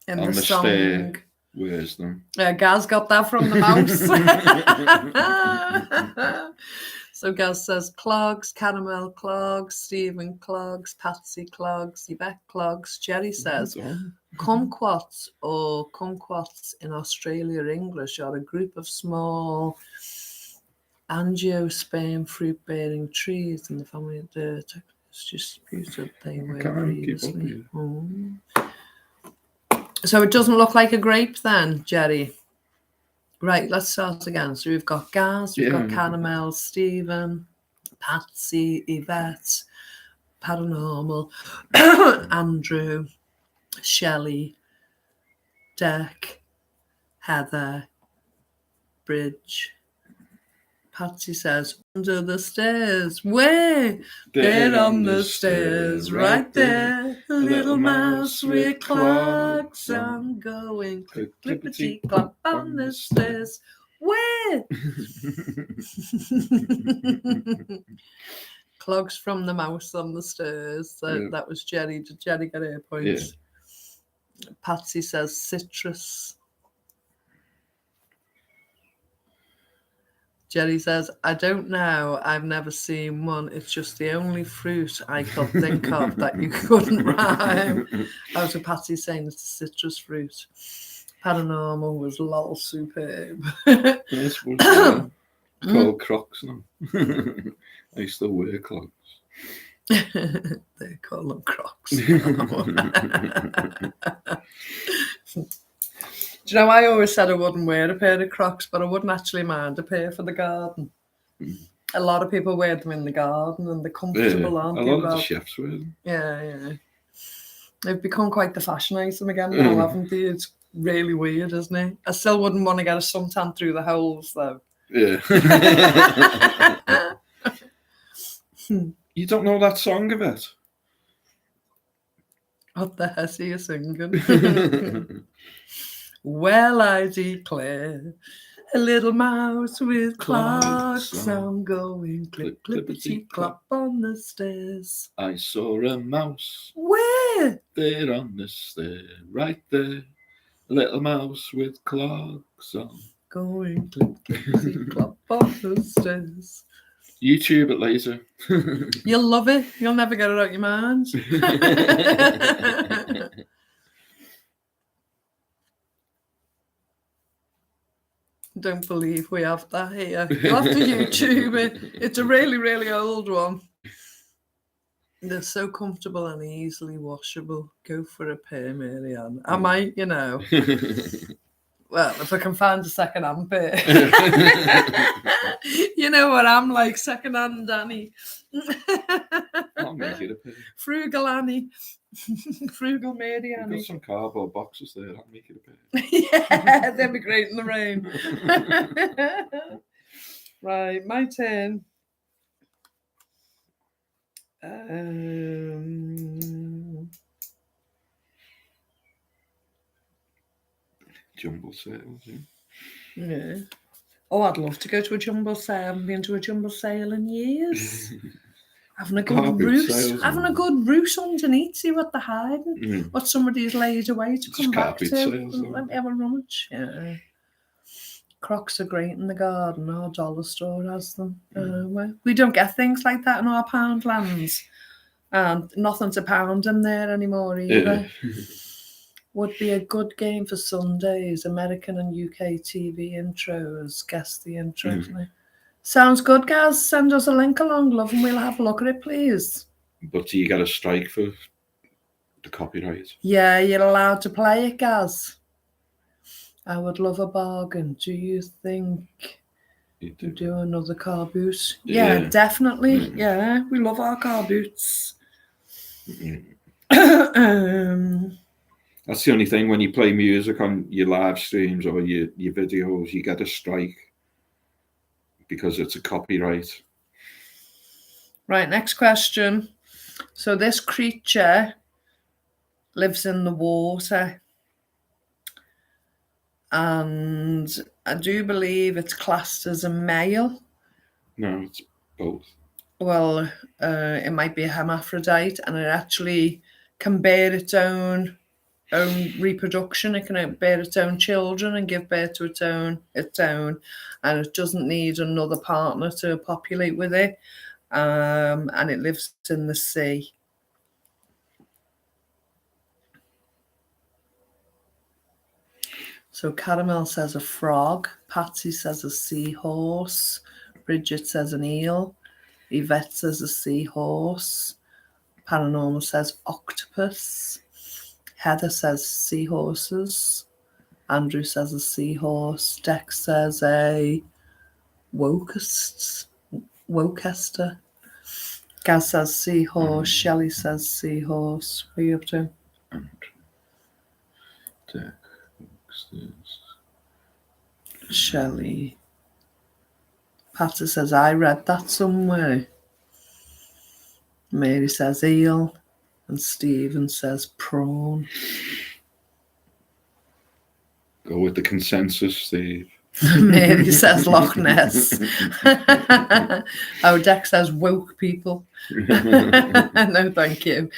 In on the song. Stair wears them. Gaz got that from the mouse. So Gaz says clogs, Caramel clogs, Stephen clogs, Patsy clogs, Yvette clogs. Jerry says kumquats or kumquats in Australia English are a group of small angiosperm fruit-bearing trees in the family of dirt. It's disputed they were can't keep up previously. with So it doesn't look like a grape then, Jerry. Right, let's start again. So we've got Gaz, we've got Yeah. Caramel, Stephen, Patsy, Yvette, Paranormal, Andrew, Shelley, Deck, Heather, Bridge. Patsy says, under the stairs. Where? There on the stairs, right there. A little mouse with clogs on going clip, clippity, clop on the stairs. Where? Clogs from the mouse on the stairs. That was Jerry. Did Jerry get her points? Yeah. Patsy says citrus. Jerry says, I don't know. I've never seen one. It's just the only fruit I could think of that you couldn't rhyme. Oh, so Patsy's saying it's a citrus fruit. Paranormal was lol superb. Yes, called Crocs now. I still wear clogs. They call them Crocs. Do you know, I always said I wouldn't wear a pair of Crocs, but I wouldn't actually mind a pair for the garden. A lot of people wear them in the garden and they're comfortable, aren't they? A lot of the chefs wear them. Yeah. They've become quite the fashion item again now, haven't they? It's really weird, isn't it? I still wouldn't want to get a suntan through the holes, though. Yeah. You don't know that song of it? What the heck are you singing? Well, I declare, a little mouse with clogs on going clip, clippity, clop on the stairs. I saw a mouse. Where? There on the stair, right there. A little mouse with clogs on. Going clip, clippity, clop on the stairs. YouTube it later. You'll love it. You'll never get it out your mind. Don't believe we have that here. You'll have to YouTube it. It's a really, really old one. They're so comfortable and easily washable. Go for a pair, Marianne. I might, you know. Well, if I can find a second-hand pair. You know what I'm like, second-hand Danny. I'll make it a pair. Frugal Annie. Frugal Mary I've Annie. got some cardboard boxes there. I'll make it a pair. Yeah, they'd be great in the rain. Right, my turn. Jumble sales, yeah. Oh, I'd love to go to a jumble sale. I haven't been to a jumble sale in years. Having a good roost. Having a good roost underneath, see what they're hiding. What somebody's laid away to come back to. Let me have a rummage. Yeah. Crocs are great in the garden. Our dollar store has them. We don't get things like that in our pound lands. And nothing's a pound in there anymore either. Would be a good game for Sundays. American and UK TV intros. Guess the intro. Sounds good, guys. Send us a link along, love, and we'll have a look at it, please. But do you get a strike for the copyright? Yeah, you're allowed to play it, guys. I would love a bargain. Do you think you do another car boot? Yeah, definitely. Yeah, we love our car boots. That's the only thing when you play music on your live streams or your videos, you get a strike because it's a copyright. Right, next question. So this creature lives in the water. And I do believe it's classed as a male. No, it's both. Well, it might be a hermaphrodite, and it actually can bear its own reproduction. It can bear its own children and give birth to its own, and it doesn't need another partner to populate with it. And it lives in the sea. So Caramel says a frog. Patsy says a seahorse. Bridget says an eel. Yvette says a seahorse. Paranormal says octopus. Heather says seahorses. Andrew says a seahorse. Dex says a Wokester. Gaz says seahorse. Shelley says seahorse. What are you up to? And Deck. Shelley. Patty says, I read that somewhere. Mary says eel. And Stephen says prawn. Go with the consensus, Steve. Mary says Loch Ness. Oh, Dex says woke people. No, thank you.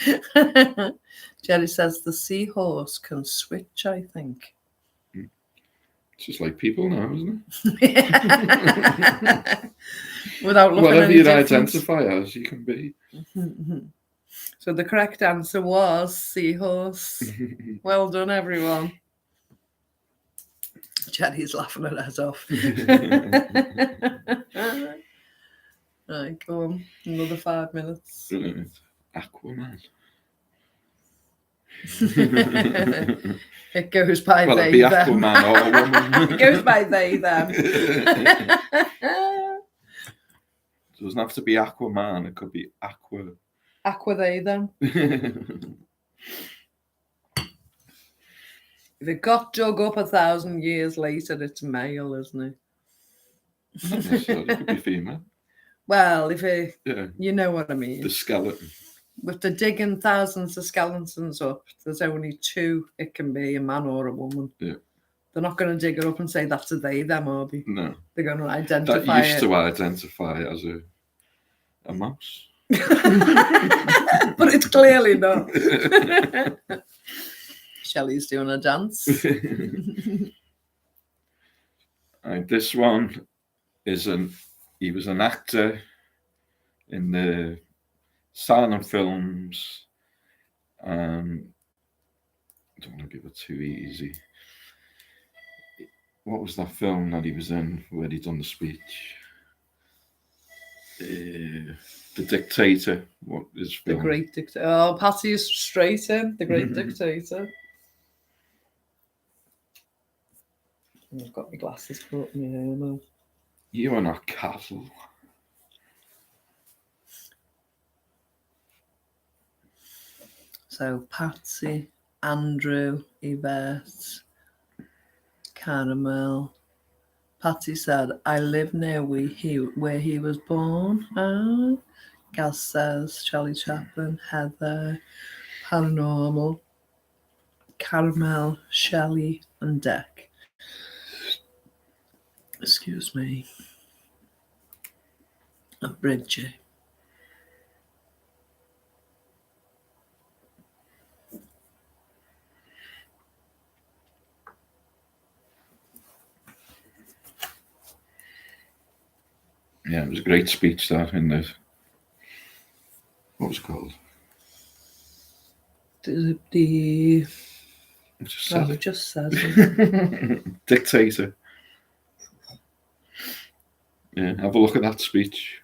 Jerry says the seahorse can switch, I think. It's just like people now, isn't Without looking Whatever any you difference. identify as, you can be. So the correct answer was seahorse. Well done, everyone. Jenny's laughing her head off. Right, go on. Another 5 minutes. Aquaman. It goes by Well, they, it'd be them. Aquaman or woman. It goes by they, them. It doesn't have to be Aquaman, it could be Aqua. Aqua they, them. If it got dug up 1,000 years later, it's male, isn't it? Not necessarily, it could be female. Well, if it, Yeah, you know what I mean. the skeleton. With the digging thousands of skeletons up, there's only two it can be, a man or a woman. Yeah. They're not going to dig it up and say that's a they, them, are they? No, They're going to identify that used it. to identify as a mouse. But it's clearly not. Shelley's doing a dance. And this one is he was an actor in the silent films. I don't want to give it too easy. What was that film that he was in where he done the speech? The Dictator. What is The film? Great Dictator. Oh, Patty is straight in. The Great Dictator. I've got my glasses put up my hair now. You are not Castle. So Patsy, Andrew, Yvette, Caramel. Patsy said, I live near where he was born. Gaz says, Charlie Chaplin, Heather, Paranormal, Caramel, Shelley, and Deck. Excuse me. And Bridget. Yeah, it was a great speech that in the, what was it called? The I just said I've it. just said it. Dictator. Yeah, have a look at that speech.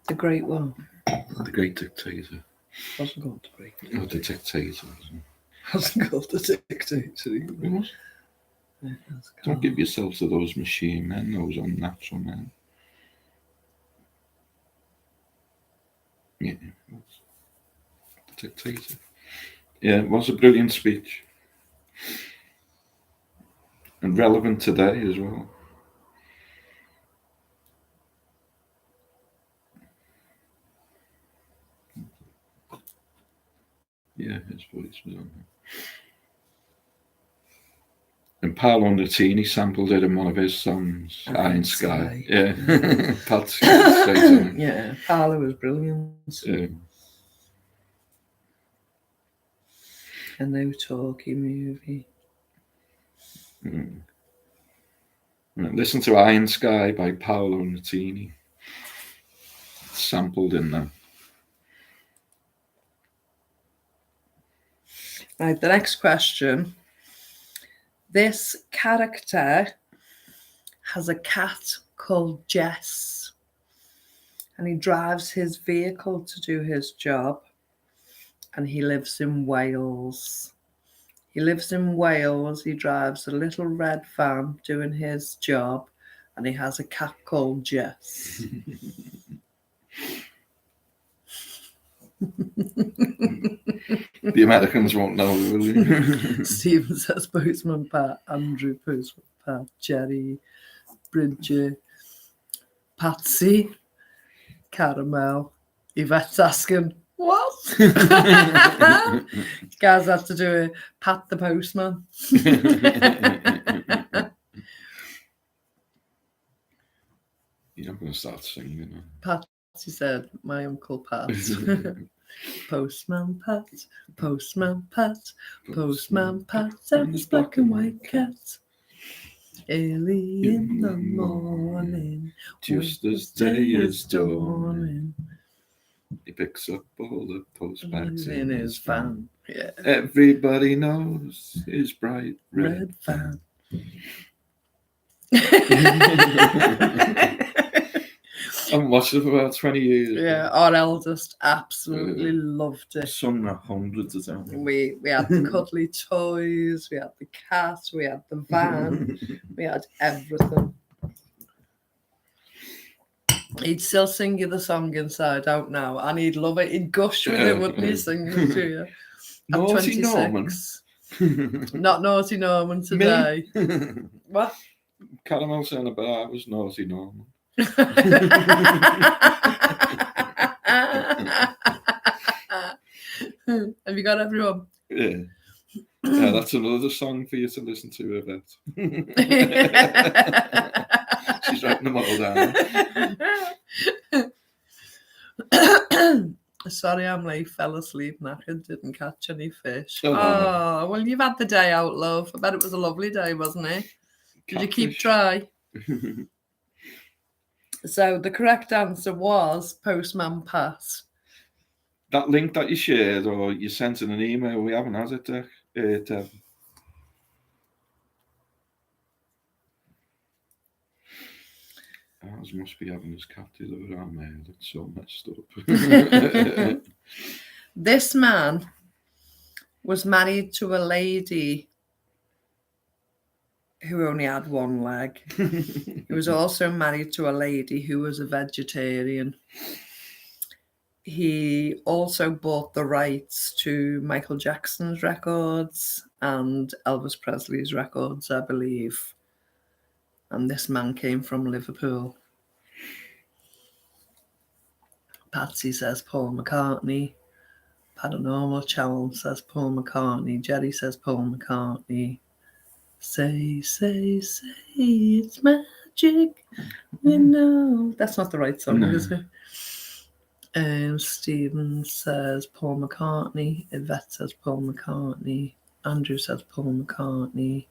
The great one. The Great Dictator. Wasn't called the great. Oh, the Dictator. Wasn't called the dictator. What? Don't give yourself to those machine men, those unnatural men. Yeah, the Dictator. Yeah, it was a brilliant speech. And relevant today as well. Yeah, his voice was on there. And Paolo Nutini sampled it in one of his songs, Iron Sky. Yeah, Pat's straight on it. Yeah, Paolo was brilliant. Yeah. A no talkie movie. Mm. Listen to Iron Sky by Paolo Nutini. It's sampled in there. Right, the next question. This character has a cat called Jess, and he drives his vehicle to do his job, and he lives in Wales. He lives in Wales. He drives a little red van doing his job, and he has a cat called Jess. The Americans won't know, will you? Stephen says Postman Pat, Andrew Postman Pat, Jerry, Bridget, Patsy, Caramel. Yvette's asking, what? Guys have to do a Pat the Postman. You're not going to start singing. Patsy said, my Uncle Pat. Postman Pat, Postman Pat, Postman Pat, and his black and white cat. Early in the morning, just as day is dawning, he picks up all the post bags in his van. Yeah. Everybody knows his bright red van. I haven't watched it for about 20 years. Yeah, our eldest absolutely loved it. Sung that hundreds of times. We had the cuddly toys, we had the cat, we had the van, we had everything. He'd still sing you the song Inside Out now, and he'd love it. He'd gush with it, wouldn't he, singing it to you? Naughty Norman. Not Naughty Norman today. What? Caramel saying about I was Naughty Norman. Have you got everyone? Yeah. Yeah, that's another song for you to listen to, Yvette. She's writing them all down. Sorry, I'm late. Fell asleep, knackered, didn't catch any fish. Oh. Well, you've had the day out, love. I bet it was a lovely day, wasn't it? Did you keep dry? So the correct answer was Postman Pat. That link that you shared or you sent in an email, we haven't, has it, Dev? Ours must be having his cat delivered our mail. It's so messed up. This man was married to a lady who only had one leg. He was also married to a lady who was a vegetarian. He also bought the rights to Michael Jackson's records and Elvis Presley's records, I believe. And this man came from Liverpool. Patsy says Paul McCartney. Paranormal Channel says Paul McCartney. Jerry says Paul McCartney. Say, say, say, it's magic. You know. That's not the right song, is it? Stephen says Paul McCartney. Yvette says Paul McCartney. Andrew says Paul McCartney.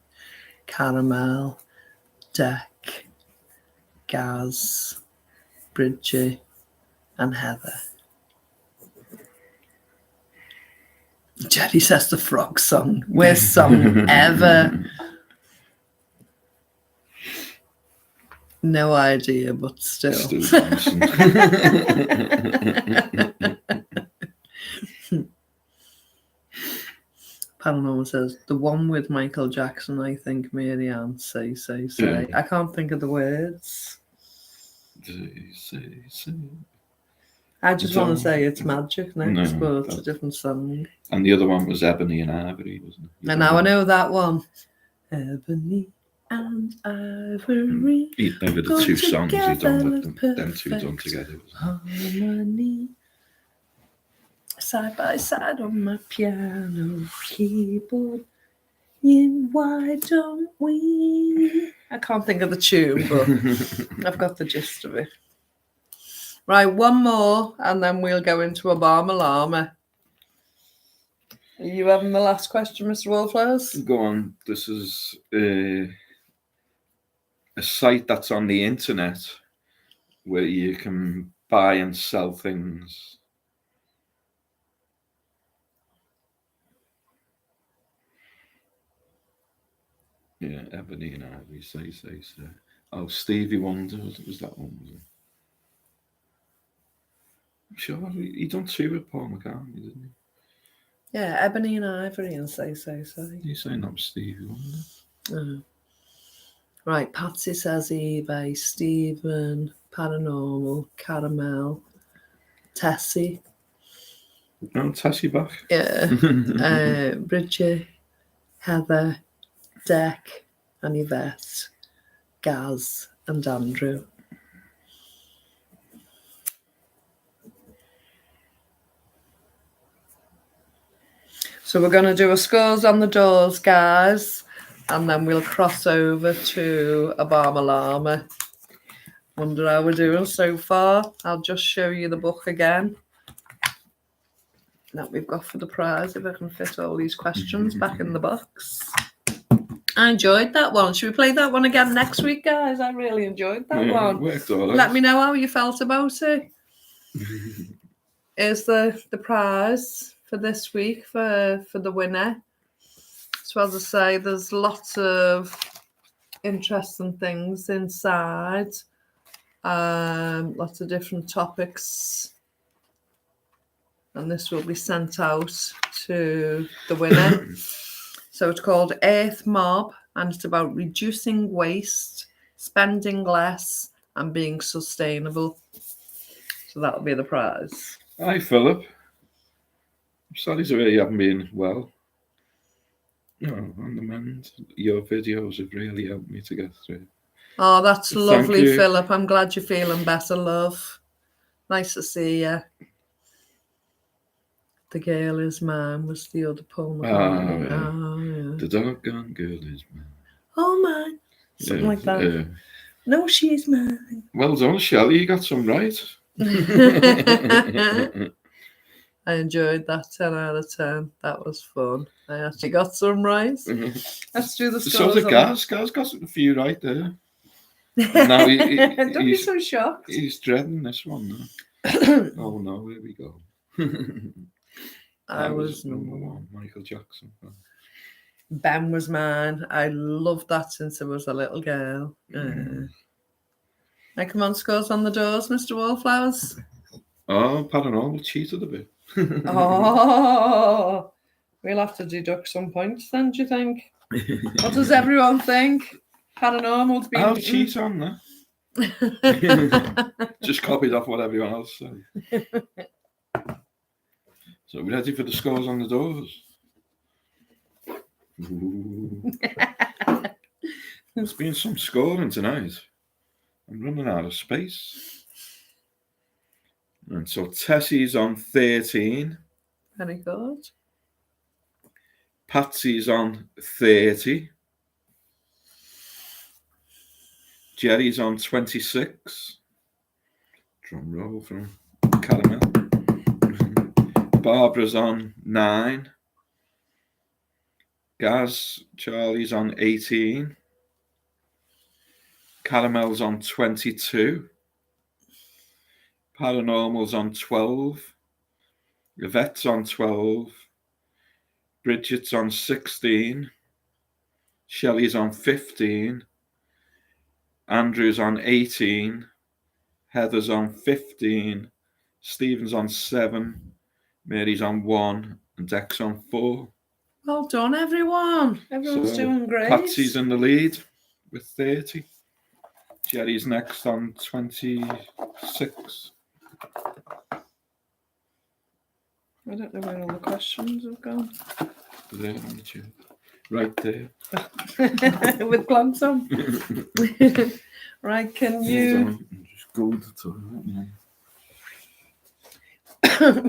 Caramel. Deck. Gaz. Bridget. And Heather. Jerry says the frog song. Worst song ever. No idea, but still. Paranormal says, the one with Michael Jackson, I think, Marianne, say. Yeah. I can't think of the words. Say. I just want to say it's magic next, but it's a different song. And the other one was Ebony and Ivory, wasn't it? And now I know that one. Ebony and Ivory. Over the two songs he done with them two done together. Harmony. Side by side on my piano keyboard. Why don't we? I can't think of the tune, but I've got the gist of it. Right, one more, and then we'll go into Obama Llama. Are you having the last question, Mr. Wallflowers? Go on. This is a site that's on the internet where you can buy and sell things. Yeah, Ebony and Ivy, say. Oh, Stevie Wonder, was that one, was it? I'm sure he done 2 with Paul McCartney, didn't Yeah, Ebony and Ivory and say. he? You saying that was Stevie Wonder? Oh. Right, Patsy says eBay, Stephen, Paranormal, Caramel, Tessie, Oh, Tessie back. yeah, Bridget, Heather, Deck, and Yvette, Gaz, and Andrew. So we're going to do a scores on the doors, guys, and then we'll cross over to Obama Llama. Wonder how we're doing so far. I'll just show you the book again that we've got for the prize, if I can fit all these questions back in the box. I enjoyed that one. Should we play that one again next week, guys? I really enjoyed that one. It worked all right. Let me know how you felt about it. Is the prize for this week for the winner. So as I say, there's lots of interesting things inside. Lots of different topics. And this will be sent out to the winner. So it's called Earth Mob, and it's about reducing waste, spending less, and being sustainable. So that'll be the prize. Hi, Philip. I'm sorry to hear you haven't been well. On the mend. Your videos have really helped me to get through. Oh, that's Thank lovely, you. Philip. I'm glad you're feeling better, love. Nice to see you. The girl is mine was the other Paul McCartney. Yeah. Oh, yeah. The doggone girl is mine. Oh, mine. Something like that. No, she's mine. Well done, Shelley. You got some right. I enjoyed that 10 out of 10. That was fun. I actually got some right. Let's do the scores. So the Gaz got a few right there. Now Don't be so shocked. He's dreading this one now. Oh no, here we go. I was number 1, Michael Jackson. Ben was mine. I loved that since I was a little girl. Now come on, scores on the doors, Mr. Wallflowers. Oh, Paranormal cheated a bit. Oh, we'll have to deduct some points then, do you think? What does everyone think? Paranormal's been... I'll cheat on that. Just copied off what everyone else said. So we're ready for the scores on the doors. There's been some scoring tonight. I'm running out of space. And so Tessie's on 13. Very good. Patsy's on 30. Jerry's on 26. Drum roll from Caramel. Barbara's on 9. Gaz, Charlie's on 18. Caramel's on 22. Paranormal's on 12. Yvette's on 12. Bridget's on 16. Shelley's on 15. Andrew's on 18. Heather's on 15. Stephen's on 7. Mary's on 1. And Deck's on 4. Well done, everyone. Everyone's doing great. Patsy's in the lead with 30. Jerry's next on 26. I don't know where all the questions have gone. There on the chair. Right there. With glance on. Right, can you... Just go to the toilet now.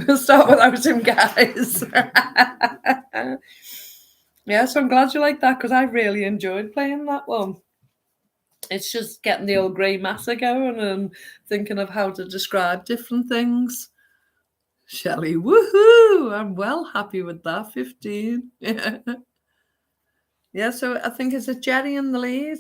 We'll start without him, guys. Yeah, so I'm glad you like that because I really enjoyed playing that one. It's just getting the old grey matter going and thinking of how to describe different things. Shelley, woohoo! I'm well happy with that. 15. Yeah. Yeah, so I think, is it Jerry in the lead?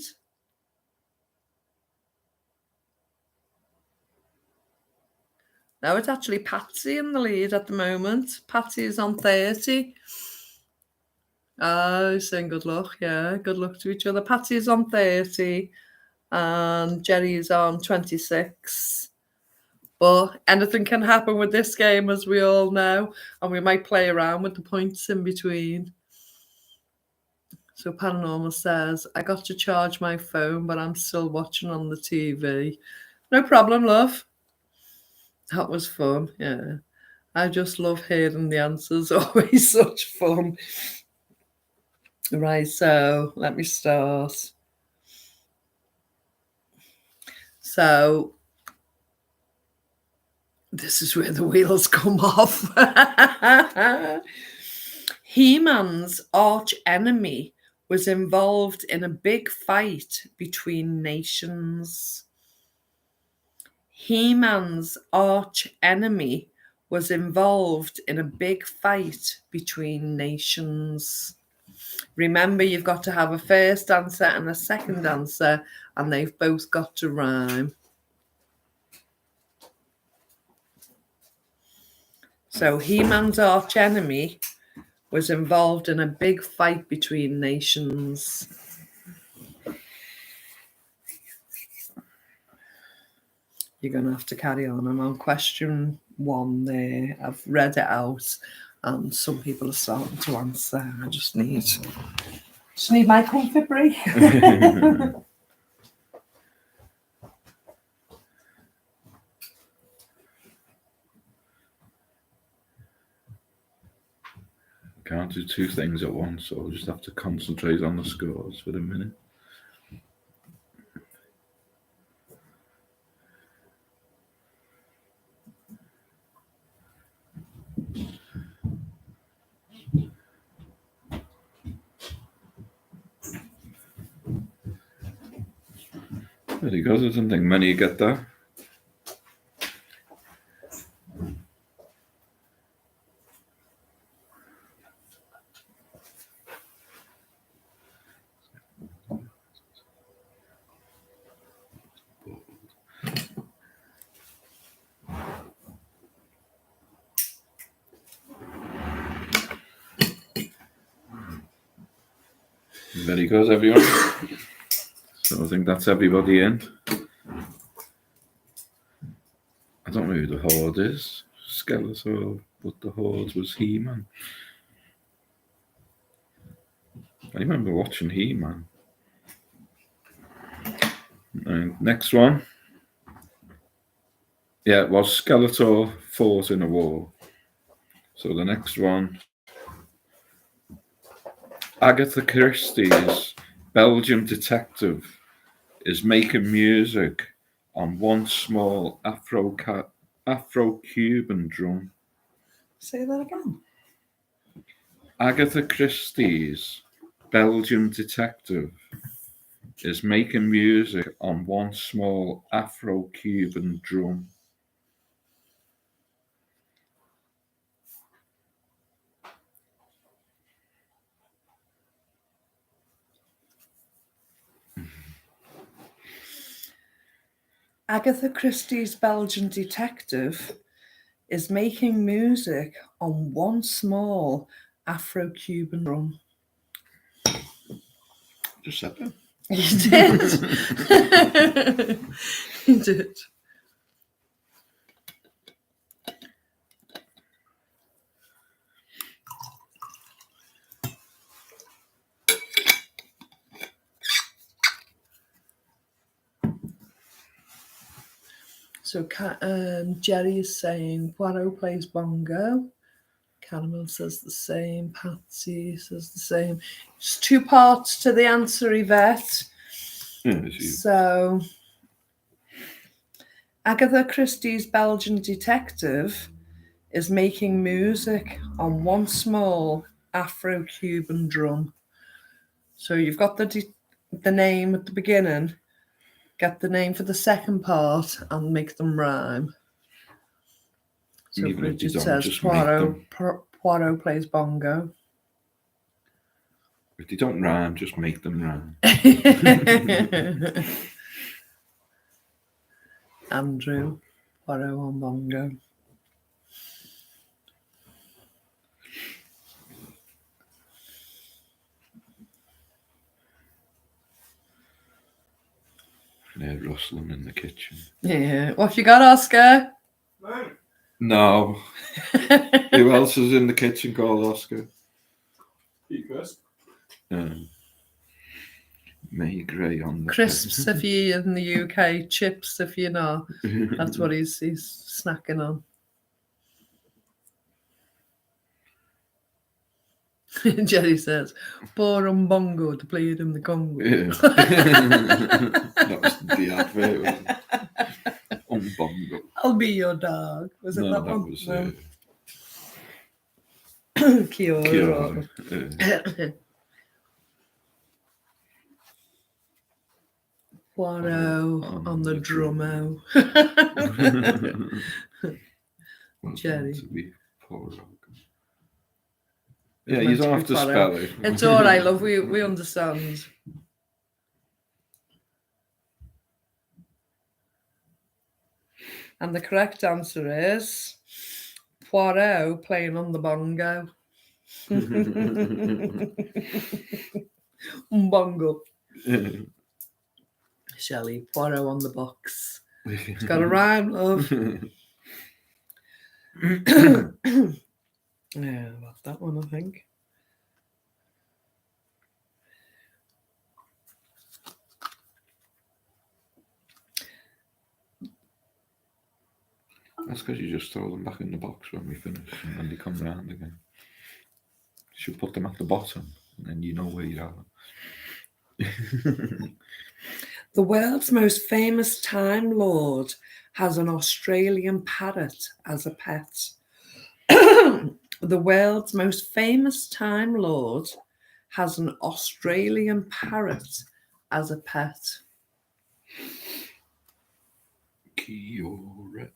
No, it's actually Patsy in the lead at the moment. Patsy is on 30. Oh, saying good luck. Yeah, good luck to each other. Patty's on 30 and Jerry's on 26. But anything can happen with this game, as we all know, and we might play around with the points in between. So Paranormal says, I got to charge my phone, but I'm still watching on the TV. No problem, love. That was fun, yeah. I just love hearing the answers. Always such fun. Right, so let me start. So this is where the wheels come off. He-Man's arch enemy was involved in a big fight between nations. He-Man's arch enemy was involved in a big fight between nations. Remember, you've got to have a first answer and a second answer, and they've both got to rhyme. So He-Man's arch enemy was involved in a big fight between nations. You're going to have to carry on. I'm on question 1 there. I've read it out, and some people are starting to answer. I just need my comfort break. Can't do two things at once, so I'll just have to concentrate on the scores for a minute. Very good. I didn't think many get that. Very good, everyone. So I think that's everybody in. I don't know who the Horde is. Skeletor, but the Horde was He-Man. I remember watching He-Man. And next one. Yeah, it was Skeletor fought in a war. So the next one. Agatha Christie's Belgian detective is making music on one small Afro-Cuban drum. Say that again. Agatha Christie's Belgian detective is making music on one small Afro-Cuban drum. Agatha Christie's Belgian detective is making music on one small Afro-Cuban drum. Just said that. You did. You did. So Jerry is saying Poirot plays bongo. Caramel says the same. Patsy says the same. Just 2 parts to the answer, Yvette. So Agatha Christie's Belgian detective is making music on one small Afro-Cuban drum. So you've got the name at the beginning. Get the name for the second part and make them rhyme. So Even if Bridget you don't, says just make them. Poirot plays bongo. If they don't rhyme, just make them rhyme. Andrew, Poirot on bongo. can hear rustling in the kitchen. Yeah. What have you got, Oscar? No. Who else is in the kitchen called Oscar? You first. Me, Gray on the Crisps if you're in the UK, chips if you're not. That's what he's snacking on. Jerry says, "Poor Bongo to play it in the Congo." Yeah. That was the advert, wasn't it? Bongo. I'll be your dog. Was it No, that that one? was No. Kia Kia ora. ora. Waro on the drumo. Jerry. To be poor. Yeah, you don't have to spell it. It's all right, love. We understand. And the correct answer is Poirot playing on the bongo. Bongo. Shelley, Poirot on the box. It's got a rhyme, love. Yeah, about that one, I think. That's because you just throw them back in the box when we finish and then they come round again. You should put them at the bottom and then you know where you are. The world's most famous Time Lord has an Australian parrot as a pet. The world's most famous Time Lord has an Australian parrot as a pet. Kia ora.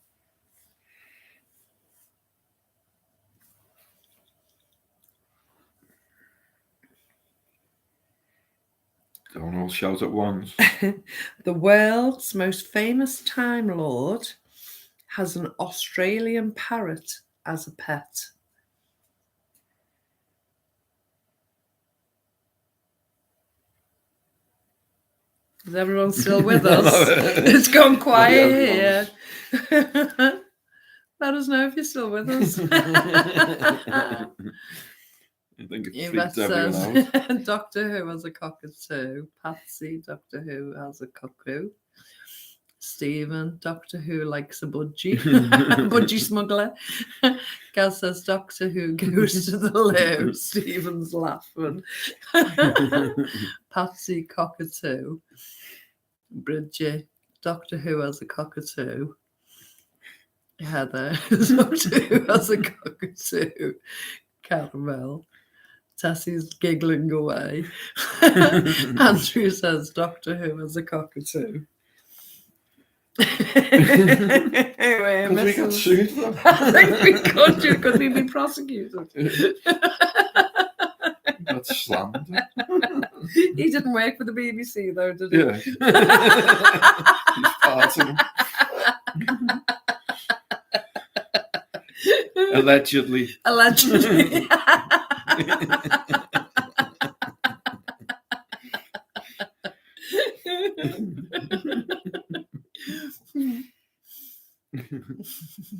Don't all shout at once. The world's most famous Time Lord has an Australian parrot as a pet. Is everyone still with us? It's gone quiet here. Let us know if you're still with us. I think it Yvette freaks everyone says, out. Doctor Who has a cockatoo. Patsy, Doctor Who has a cuckoo. Stephen, Doctor Who likes a budgie. Budgie smuggler. Gaz says, Doctor Who goes to the loo. Stephen's laughing. Patsy, cockatoo. Bridget, Doctor Who has a cockatoo. Heather, Doctor Who has a cockatoo. Caramel. Tessie's giggling away. Andrew says Doctor Who has a cockatoo. Because we got sued for that. I think we could we be prosecuted? That's slander. He didn't work for the BBC though, did he? Yeah. He's part of them. Allegedly. Allegedly.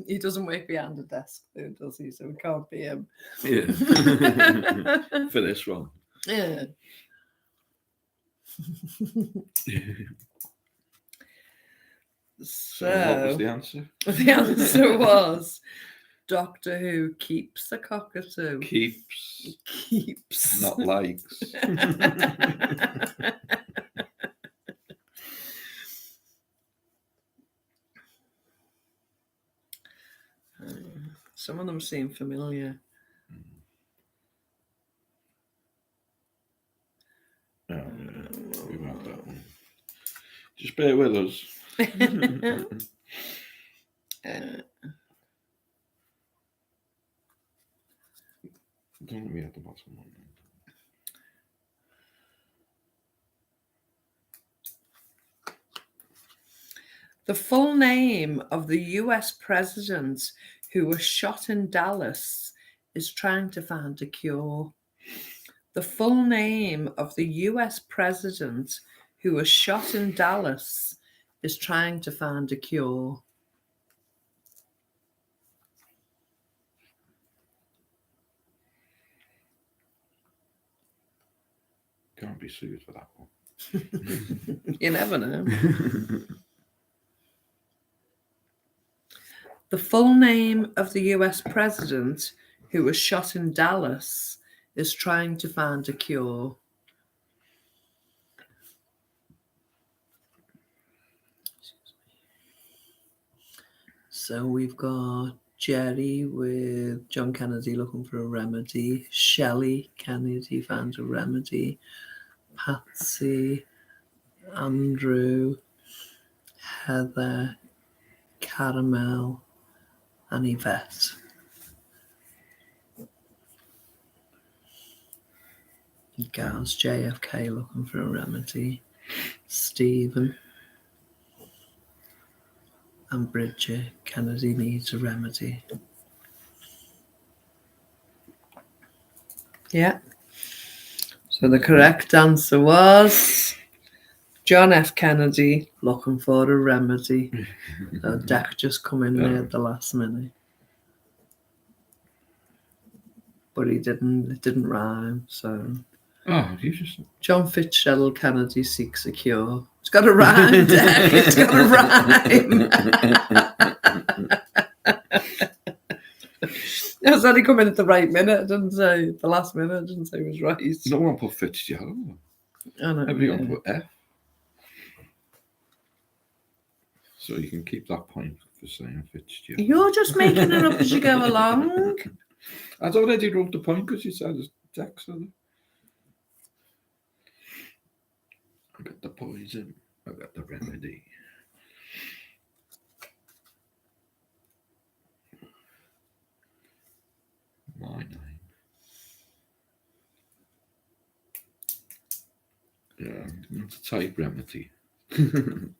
He doesn't work behind a desk, though, does he? So it can't be him. Yeah. For this one. Yeah. So what was So the answer? the answer was Doctor Who keeps a cockatoo. Keeps, Keeps. not likes. Some of them seem familiar. Oh, yeah. We've had that one. Just bear with us. Don't we at the bottom one? The full name of the US president who was shot in Dallas is trying to find a cure. The full name of the US president who was shot in Dallas is trying to find a cure? Can't be sued for that one. You never know. The full name of the US president who was shot in Dallas is trying to find a cure. So we've got Jerry with John Kennedy looking for a remedy. Shelley Kennedy found a remedy. Patsy, Andrew, Heather, Caramel, and Yvette. Gaz, JFK looking for a remedy. Stephen and Bridget, Kennedy needs a remedy. Yeah. So the correct answer was John F. Kennedy looking for a remedy. So Dak just come in there at the last minute. But it didn't rhyme, so Oh, you just. John Fitzgerald Kennedy seeks a cure. It's got a rhyme, Dak. It's got a rhyme. I was only coming at the right minute. I didn't say the last minute. I didn't say it was right. No one put Fitzgerald. I know, Everyone yeah. put F. So you can keep that point for saying Fitzgerald. You're just making it up as you go along. I'd already wrote the point because you said it's Dexter. I got the poison. I got the remedy. My name. Yeah, it's a type remedy. Do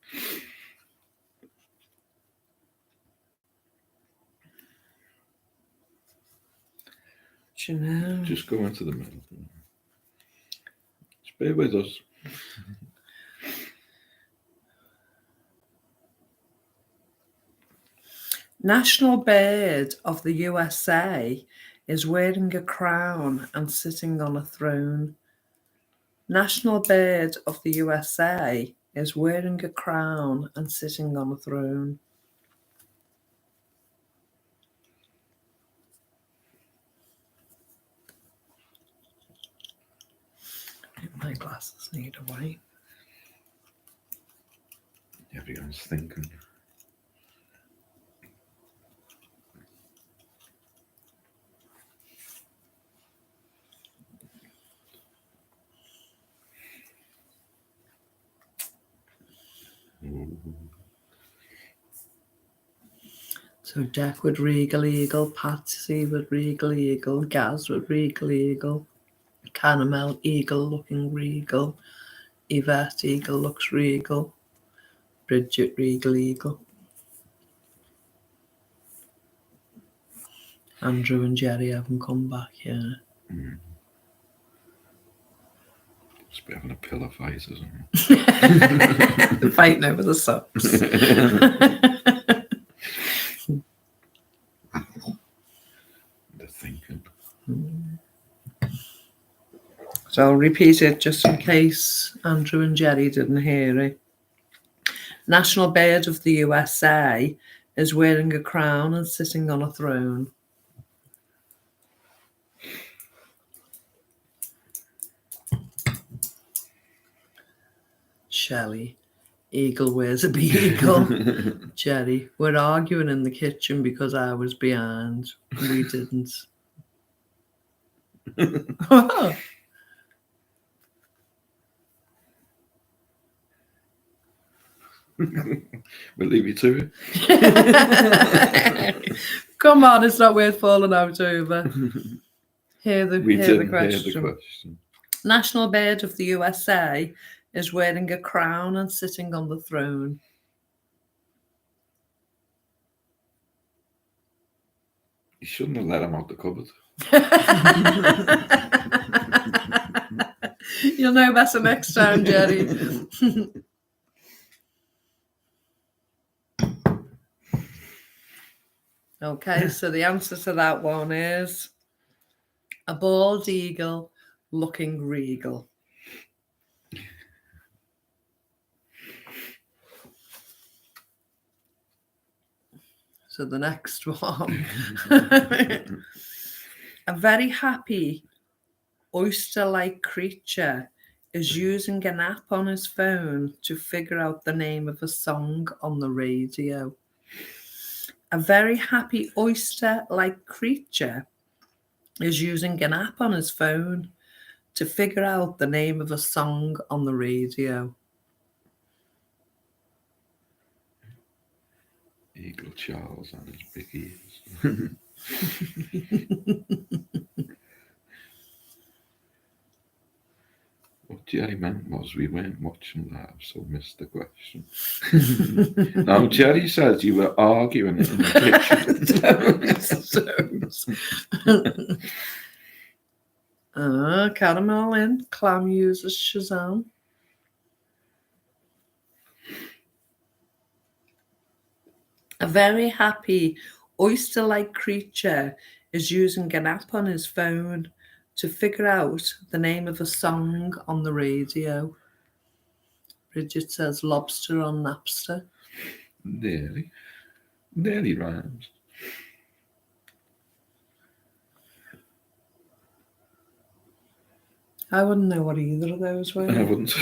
you know? Just go into the middle. Just bear with us. National bird of the USA is wearing a crown and sitting on a throne. National bird of the USA is wearing a crown and sitting on a throne. My glasses need a wipe. Everyone's thinking. So Jack would Regal Eagle, Patsy would Regal Eagle, Gaz would Regal Eagle, Caramel Eagle looking regal, Yvette Eagle looks regal, Bridget Regal Eagle, Andrew and Jerry haven't come back yet. Just be having a pillow fight or something. They're fighting over the socks. They're thinking. So I'll repeat it just in case Andrew and Jerry didn't hear it. National bird of the USA is wearing a crown and sitting on a throne. Shelley, eagle wears a beagle. Jerry, we're arguing in the kitchen because I was behind. We didn't. We'll leave you to it. Come on, it's not worth falling out over. Hear the question. hear the question. National bird of the USA is wearing a crown and sitting on the throne. You shouldn't have let him out the cupboard. You'll know better next time, Jerry. Okay, so the answer to that one is a bald eagle looking regal. So the next one. A very happy oyster-like creature is using an app on his phone to figure out the name of a song on the radio. A very happy oyster-like creature is using an app on his phone to figure out the name of a song on the radio. Eagle Charles and his big ears. What Jerry meant was we weren't watching live, so missed the question. No, Jerry said you were arguing it in the kitchen. Caramel in. Clam uses Shazam. A very happy oyster-like creature is using an app on his phone to figure out the name of a song on the radio. Bridget says lobster on Napster. Nearly. Nearly rhymes. I wouldn't know what either of those were. I wouldn't.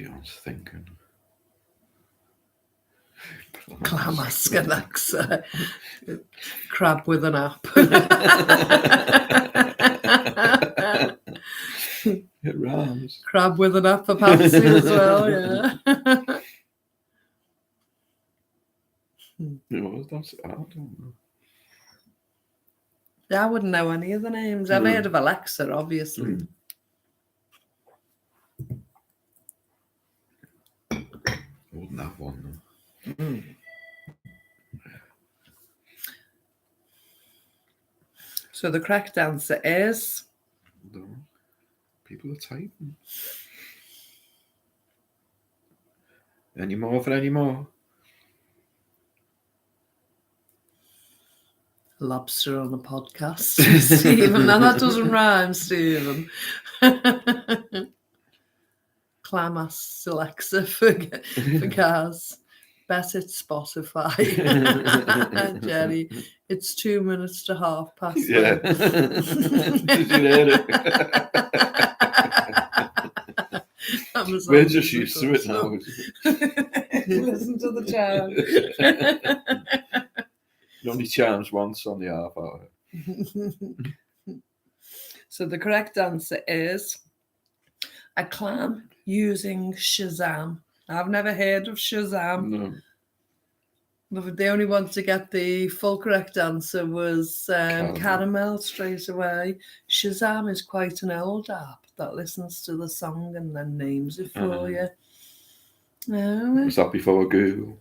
Everyone's thinking. Clamaskanaxa. Crab with an app. It rhymes. Crab with an app for Patsy as well, yeah. That's, I don't know. Yeah, I wouldn't know any of the names. I've heard of Alexa, obviously. I wouldn't have one though. So the correct answer is No. People are typing. Any more for any more? lobster on a podcast. Stephen, now that doesn't rhyme, Stephen. Clamas Alexa for Gaz. Bet it's Spotify. Jerry, it's 2 minutes to 1:30. Yeah. Did you hear it? We're just used to it now. Listen to the charm. It only chimes once on the half hour. So the correct answer is a clam using Shazam. I've never heard of Shazam. No. The only one to get the full correct answer was Caramel straight away. Shazam is quite an old app that listens to the song and then names it for you. Was that before Google?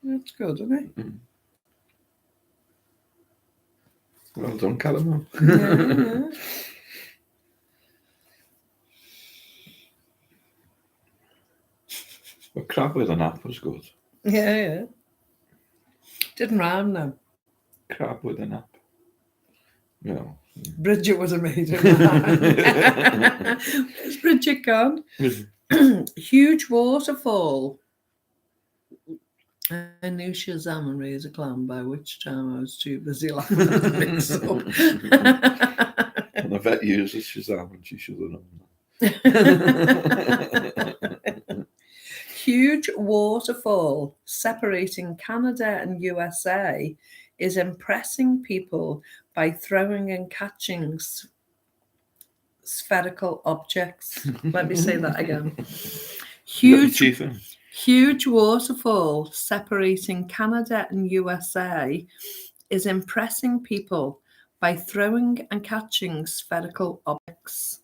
That's good, isn't it? Well done, Caramel. Yeah. But crab with an app was good. Yeah. Didn't rhyme though. Crab with an app. Yeah. Bridget would have made it rhyme. Where's Bridget gone? Huge waterfall. I knew Shazam and Raise a Clam, by which time I was too busy laughing at the mix-up. And the vet uses Shazam and she should have known that. Huge waterfall separating Canada and USA is impressing people by throwing and catching spherical objects. Let me say that again. Huge waterfall separating Canada and USA is impressing people by throwing and catching spherical objects.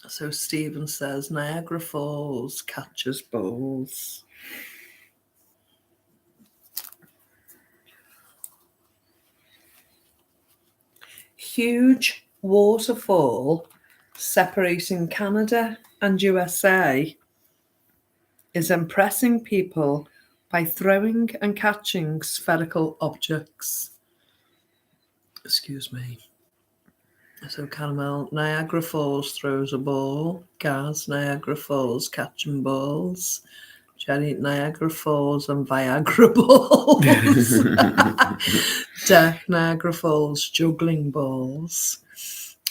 So Stephen says Niagara Falls catches balls. Huge waterfall separating Canada and USA is impressing people by throwing and catching spherical objects. Excuse me. So Caramel, Niagara Falls throws a ball. Gaz, Niagara Falls catching balls. Jenny, Niagara Falls and Viagra balls. Deck, Niagara Falls juggling balls.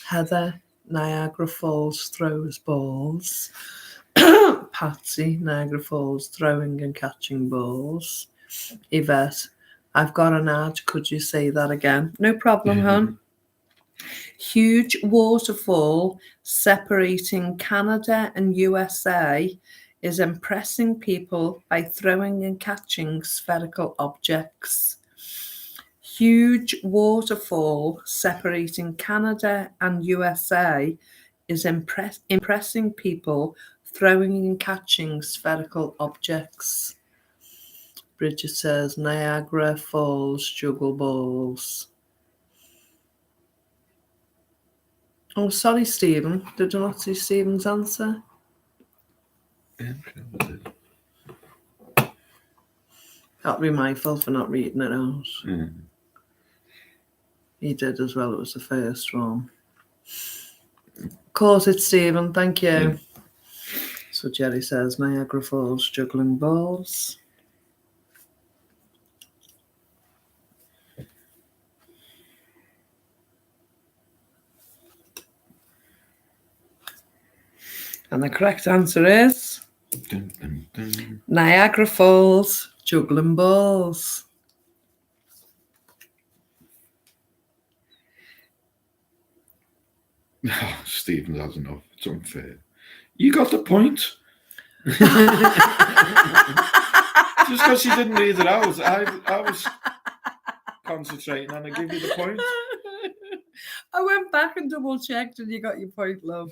Heather, Niagara Falls throws balls. Patsy, Niagara Falls throwing and catching balls. Yvette, I've got an ad. Could you say that again? No problem, hon. Huge waterfall separating Canada and USA is impressing people by throwing and catching spherical objects. Huge waterfall separating Canada and USA is impressing people throwing and catching spherical objects. Bridget says Niagara Falls juggle balls. Oh, sorry, Stephen. Did you not see Stephen's answer? That'll be my fault for not reading it out. Yeah. He did as well. It was the first one. Caught it, Stephen. Thank you. Yeah. So Jerry says Niagara Falls juggling balls. And the correct answer is Dun, dun, dun. Niagara Falls juggling balls. Oh, Stephen has enough. It's unfair. You got the point. Just because you didn't read it out, I was concentrating and I give you the point. I went back and double checked and you got your point, love.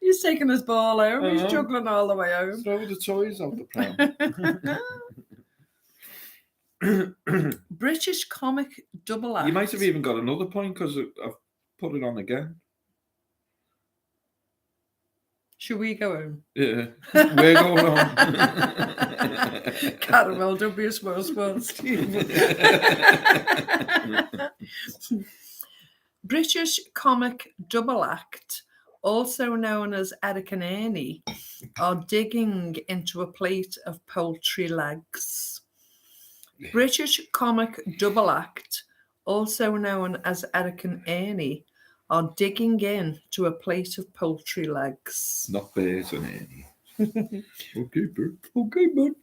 He's taking his ball home. He's Uh-huh. juggling all the way home. Throw the toys out the pram. British comic double act. You might have even got another point because I've put it on again. Should we go home? Yeah, we're going on. Caramel, don't be a small Steve. British comic double act, also known as Eric and Ernie, are digging into a plate of poultry legs. British comic double act, also known as Eric and Ernie, are digging into a plate of poultry legs. Not Bert and Ernie. Okay, Bert. Okay, bud.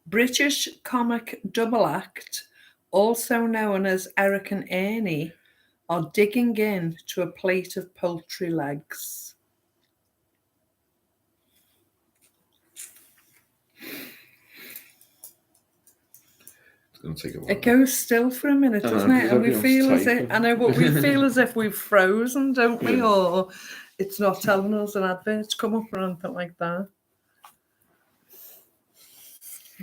British comic double act, also known as Eric and Ernie, are digging into a plate of poultry legs. It's going to take a while. It goes still for a minute, doesn't it? And we everyone's feel as if, typing. I know, but we feel as if we've frozen, don't we? Yeah. Or it's not telling us an advert's come up or anything like that.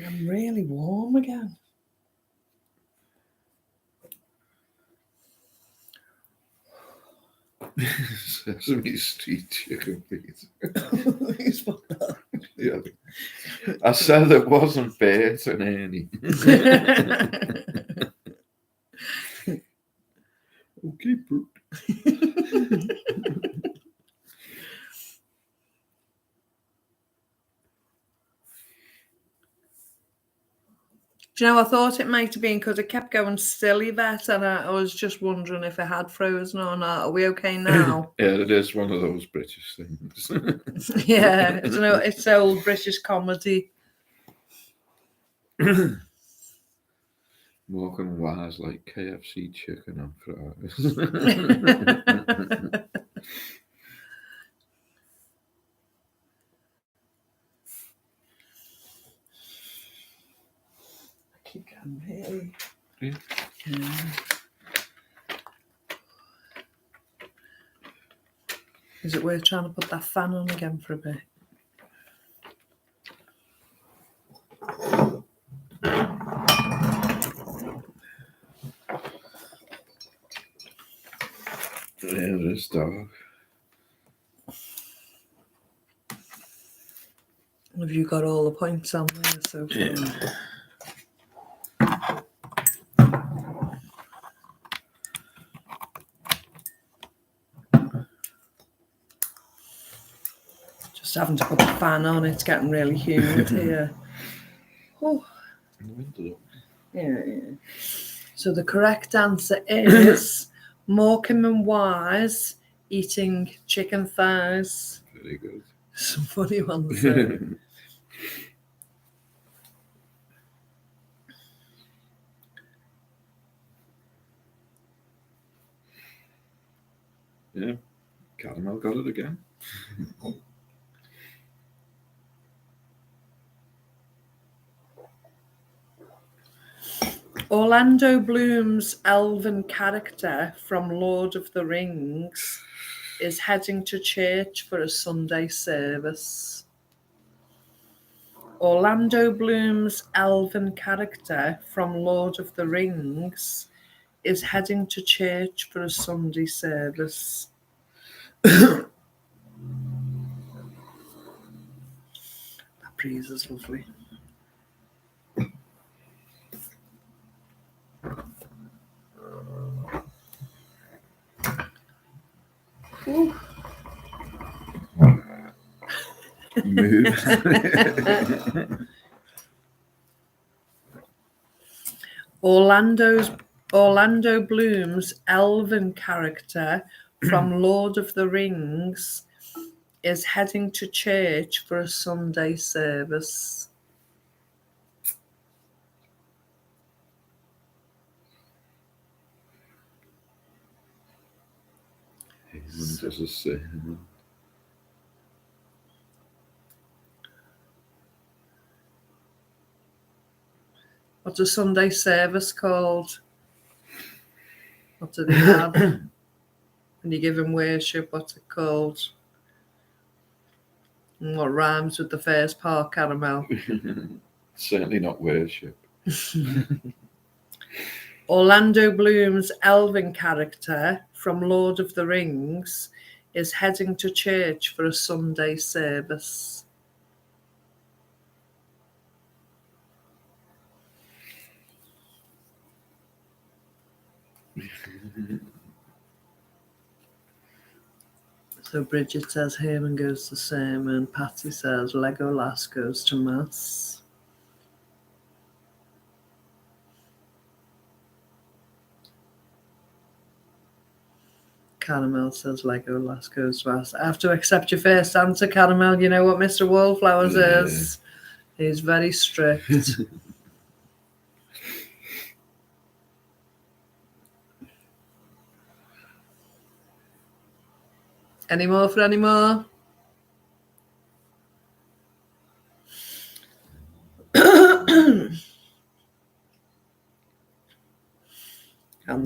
I'm really warm again. Sesame Street chicken feet. Who's put that? Yeah. I said it wasn't Bert and Ernie. Okay, Bert. Do you know, I thought it might have been because it kept going silly that, and I was just wondering if it had frozen or not. Are we okay now? Yeah, it is one of those British things. Yeah, it's, it's old British comedy. Walking wires like KFC chicken and fries. Keep going, really. Yeah. Yeah. Is it worth trying to put that fan on again for a bit? Yeah, it's dark. Have you got all the points on there so far? Yeah. Just having to put the fan on, it's getting really humid here. Oh, yeah. So the correct answer is Morecambe and Wise eating chicken thighs. Very good. Some funny ones there. Yeah, Caramel got it again. Orlando Bloom's elven character from Lord of the Rings is heading to church for a Sunday service. Orlando Bloom's elven character from Lord of the Rings is heading to church for a Sunday service. That breeze is lovely. Ooh. Move. Orlando Bloom's elven character from Lord of the Rings is heading to church for a Sunday service. Does it say? What's a Sunday service called? What do they have? When you give him worship, what's it called? And what rhymes with the first part, Caramel? Certainly not worship. Orlando Bloom's elven character from Lord of the Rings is heading to church for a Sunday service. So Bridget says Herman goes to sermon. Patty says Legolas goes to mass. Caramel says Legolas goes to mass. I have to accept your first answer, Caramel. You know what Mr. Wallflowers is. He's very strict. Any more for any more? And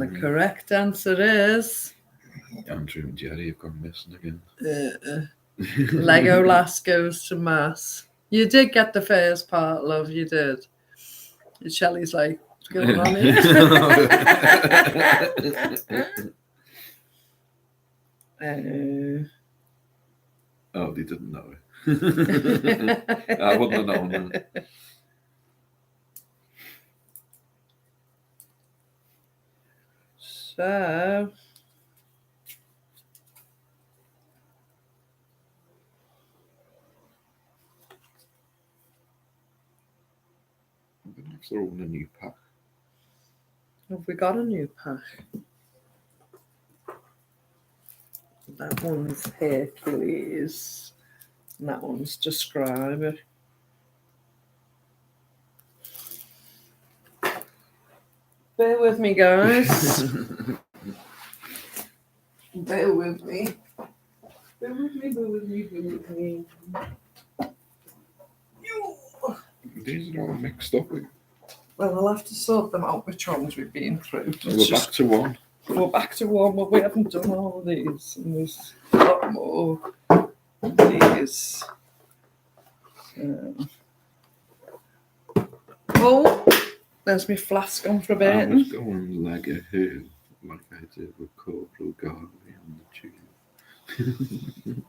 the correct answer is Andrew and Jerry have gone missing again. Legolas goes to mass. You did get the first part, love. You did. And Shelley's like, what's going on here? Oh, they didn't know it. I wouldn't have known that. So, I'm going to have to throw in a new pack. have we got a new pack? That one's Hercules. And that one's Describer. Bear with me, guys. Bear with me. Bear with me, bear with me, bear with me. These are all mixed up. Well, I'll have to sort them out, which ones we've been through. So we're back to one. We're back to warm up. We haven't done all of these, and there's a lot more of these. Oh, there's my flask on for a I bit. was going like a who, like I did with Corporal Garvey on the tube.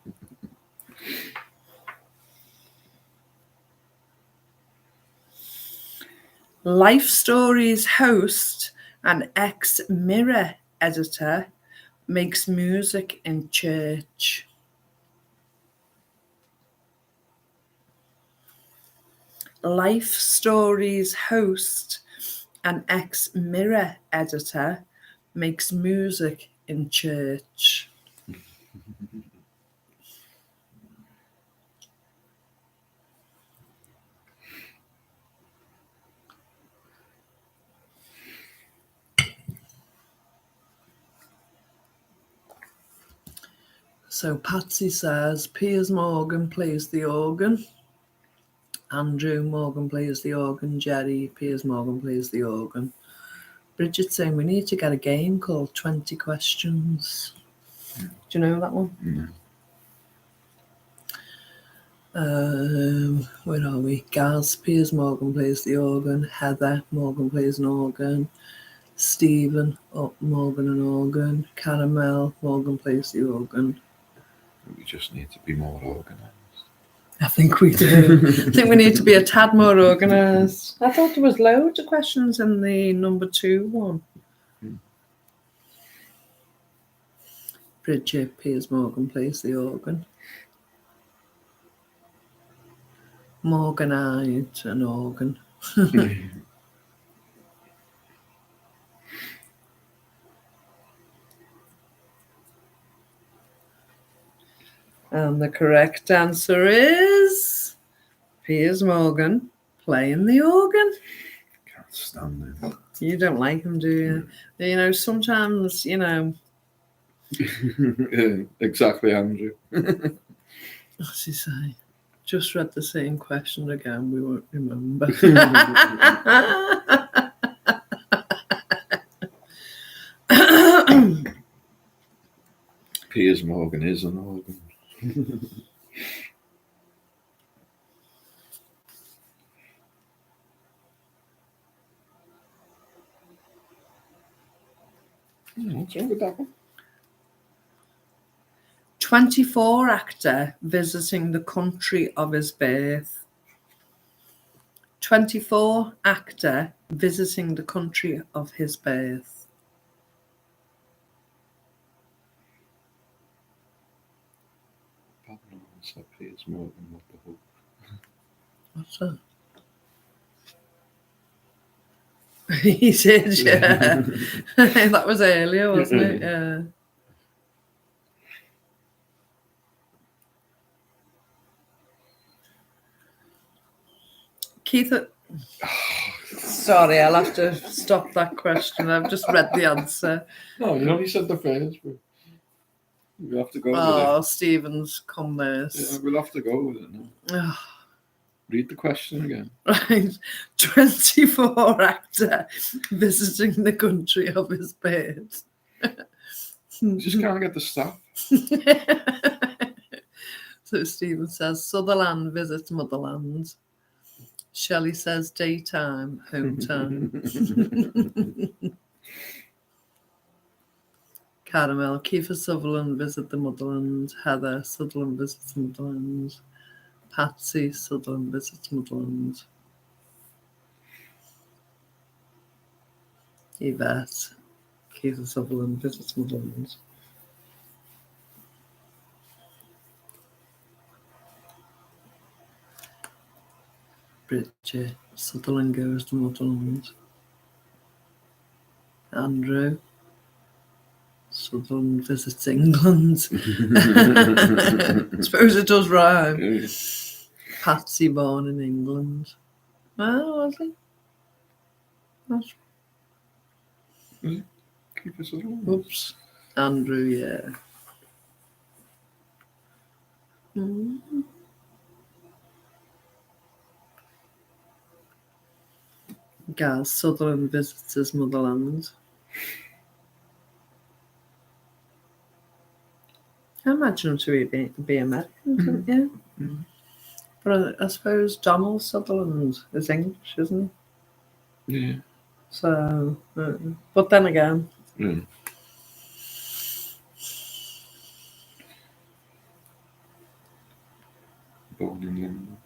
Life Stories host and ex-Mirror editor makes music in church. Life Stories host and ex-Mirror editor makes music in church. So Patsy says Piers Morgan plays the organ. Andrew Morgan plays the organ. Jerry Piers Morgan plays the organ. Bridget's saying we need to get a game called 20 Questions. Do you know that one? No. Where are we? Gaz Piers Morgan plays the organ. Heather Morgan plays an organ. Stephen Morgan an organ. Caramel Morgan plays the organ. We just need to be more organised. I think we do. I think we need to be a tad more organised. I thought there was loads of questions in the number 2 one. Bridget Piers Morgan plays the organ. Morganite an organ. And the correct answer is Piers Morgan playing the organ. Can't stand it. You don't like him, do you? You know, sometimes, you know, Yeah, exactly, Andrew. what's he say? Just read the same question again. We won't remember. Piers Morgan is an organ. What's wrong with that one? 24 actor visiting the country of his birth. 24 actor visiting the country of his birth. Piers Morgan, what the hell? What's that? He did, yeah. That was earlier, wasn't it? Yeah. Keith, sorry, I'll have to stop that question. I've just read the answer. No, you only said the first, but we'll have to go with Oh, Stephen's commerce. it. Yeah, we'll have to go with it now. Read the question again. Right. 24 actor visiting the country of his birth. You just can't get the stuff. So Stephen says Sutherland visits motherland. Shelley says daytime, home time. Caramel, Kiefer Sutherland visit the motherland. Heather, Sutherland visits motherland. Patsy, Sutherland visits motherland. Yvette, Kiefer Sutherland visits motherland. Bridget, Sutherland goes to motherland. Andrew, Sutherland visits England. Suppose it does rhyme. Patsy born in England. Oh, was he? That's... Keep us alone. Oops. Andrew, yeah. Mm. Gaz, Sutherland visits his motherland. I imagine him to be American, yeah. Mm. But I suppose Donald Sutherland is English, isn't he? Yeah. So, but then again, Yeah. Born in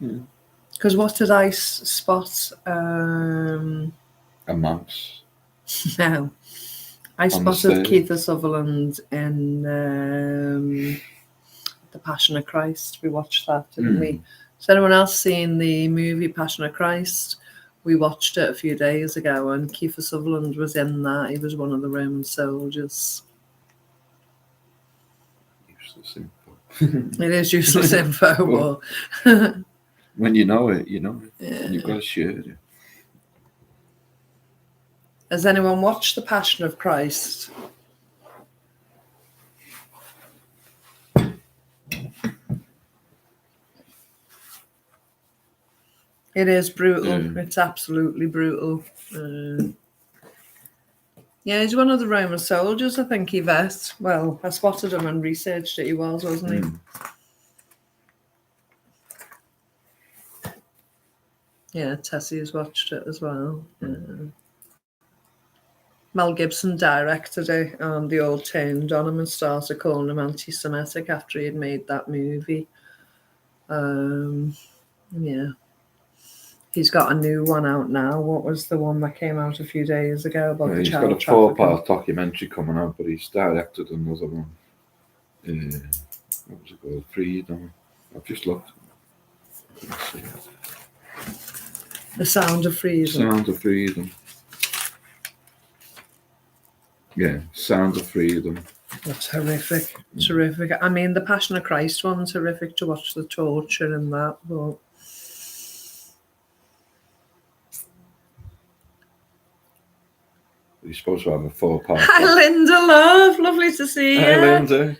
London. because what did I spot? A mouse. No, I On the spotted stairs. Keith Sutherland in The Passion of Christ. We watched that, didn't we? Has anyone else seen the movie Passion of Christ? We watched it a few days ago, and Keith Sutherland was in that. He was one of the Roman soldiers. Useless info. It is useless info, but When you know it, you know it. yeah. And you've got to share it. Has anyone watched The Passion of Christ? It is brutal. Yeah. It's absolutely brutal. Yeah, he's one of the Roman soldiers, I think, Yvette. Well, I spotted him and researched it. He was, wasn't he? Yeah, Tessie has watched it as well. Mel Gibson directed it, and they all turned on him and started calling him anti-Semitic after he had made that movie. Yeah. He's got a new one out now. What was the one that came out a few days ago about the He's child got a trafficking? 4-part documentary coming out, but he's directed another one. What was it called? Freedom. I've just looked. Let's see. The Sound of Freedom. Sound of Freedom. Yeah, Sound of Freedom. That's horrific. Terrific. I mean, the Passion of Christ one's horrific to watch the torture and that, but He's supposed to have a 4-part. hi, Linda Love. Lovely to see you. Hey, Linda.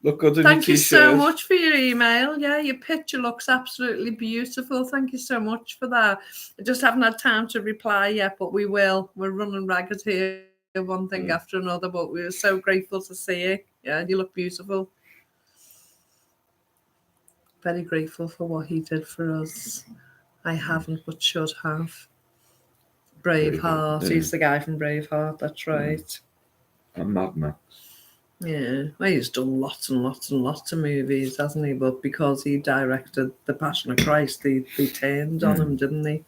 Look good in Thank your you so t-shirt. much for your email. Yeah, your picture looks absolutely beautiful. Thank you so much for that. I just haven't had time to reply yet, but we will. We're running ragged here, one thing after another, but we were so grateful to see you. Yeah, you look beautiful. Very grateful for what he did for us. I haven't, but should have. Braveheart. Yeah. He's the guy from Braveheart. That's right. And Mad Max. Yeah. Well, he's done lots and lots and lots of movies, hasn't he? But because he directed The Passion of Christ, they turned on him, didn't they?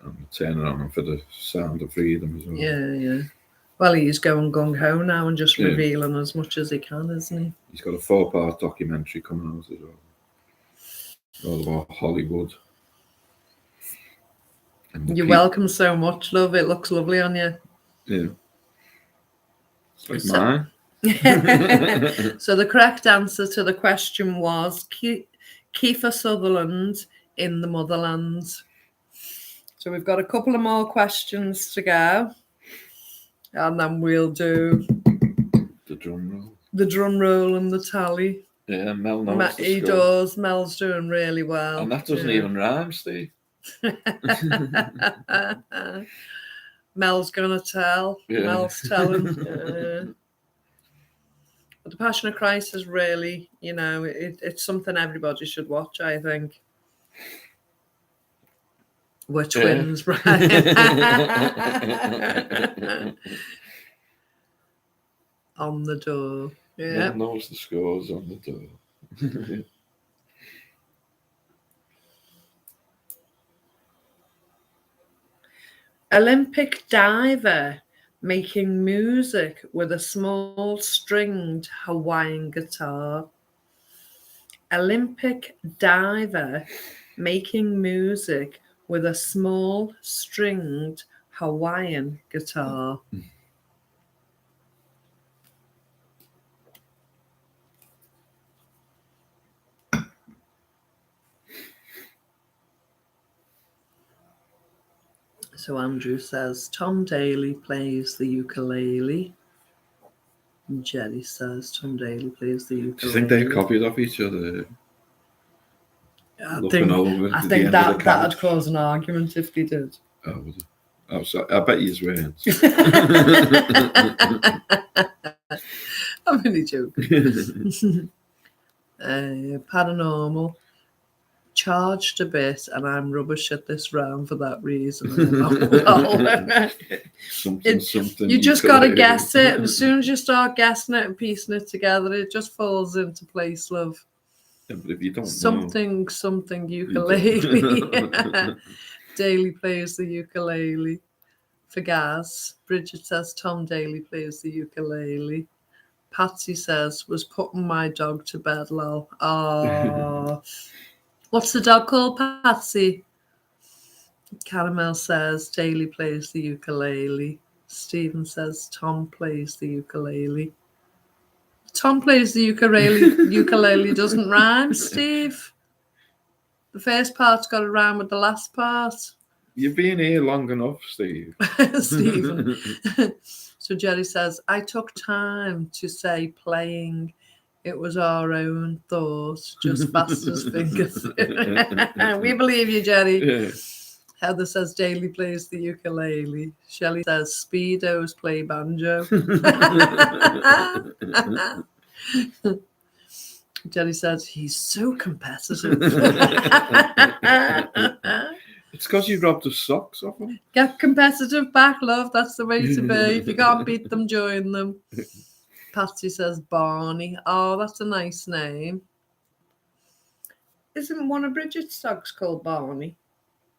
I'm turning on him for the Sound of Freedom as well. Yeah. Well, he's going gung-ho now and just Yeah. revealing as much as he can, isn't he? He's got a 4-part documentary coming out as well. All about Hollywood. And the You're peop- welcome so much, love. It looks lovely on you. Yeah. It's like So- mine. So the correct answer to the question was Kiefer Sutherland in The Motherland. So we've got a couple of more questions to go. And then we'll do The drum roll. the drum roll and the tally. Yeah, Mel knows the He score. does. Mel's doing really well. And that doesn't Yeah. even rhyme, Steve. Mel's gonna tell. Yeah. Mel's telling. But The Passion of Christ is really, it's something everybody should watch, I think. We're twins, right? On the door. Yeah. Mel knows the scores on the door. Olympic diver making music with a small stringed Hawaiian guitar. Olympic diver making music with a small stringed Hawaiian guitar. So Andrew says Tom Daly plays the ukulele. And Jerry says Tom Daly plays the ukulele. Do you think they've copied off each other? I Looking think, over I at the think end of the that'd couch? cause an argument if they did. Oh, would it? Oh, so I bet he's weren't. I'm only joking. Paranormal. Charged a bit, and I'm rubbish at this round for that reason. Well, Something. you just got to guess it. And as soon as you start guessing it and piecing it together, it just falls into place, love. Yeah, but if you don't Something ukulele. Daly plays the ukulele. For Gaz, Bridget says Tom Daly plays the ukulele. Patsy says, was putting my dog to bed, lol. Oh. What's the dog called, Patsy? Caramel says Daly plays the ukulele. Stephen says Tom plays the ukulele. Tom plays the ukulele. Ukulele doesn't rhyme, Steve. The first part's got to rhyme with the last part. You've been here long enough, Steve. Stephen. So Jerry says, I took time to say playing. It was our own thought, just fast as fingers. We believe you, Jerry. Yeah. Heather says Daly plays the ukulele. Shelley says Speedos play banjo. Jerry says he's so competitive. It's because you robbed the socks off him. Get competitive back, love. That's the way to be. If you can't beat them, join them. Patsy says Barney. Oh, that's a nice name. Isn't one of Bridget's dogs called Barney?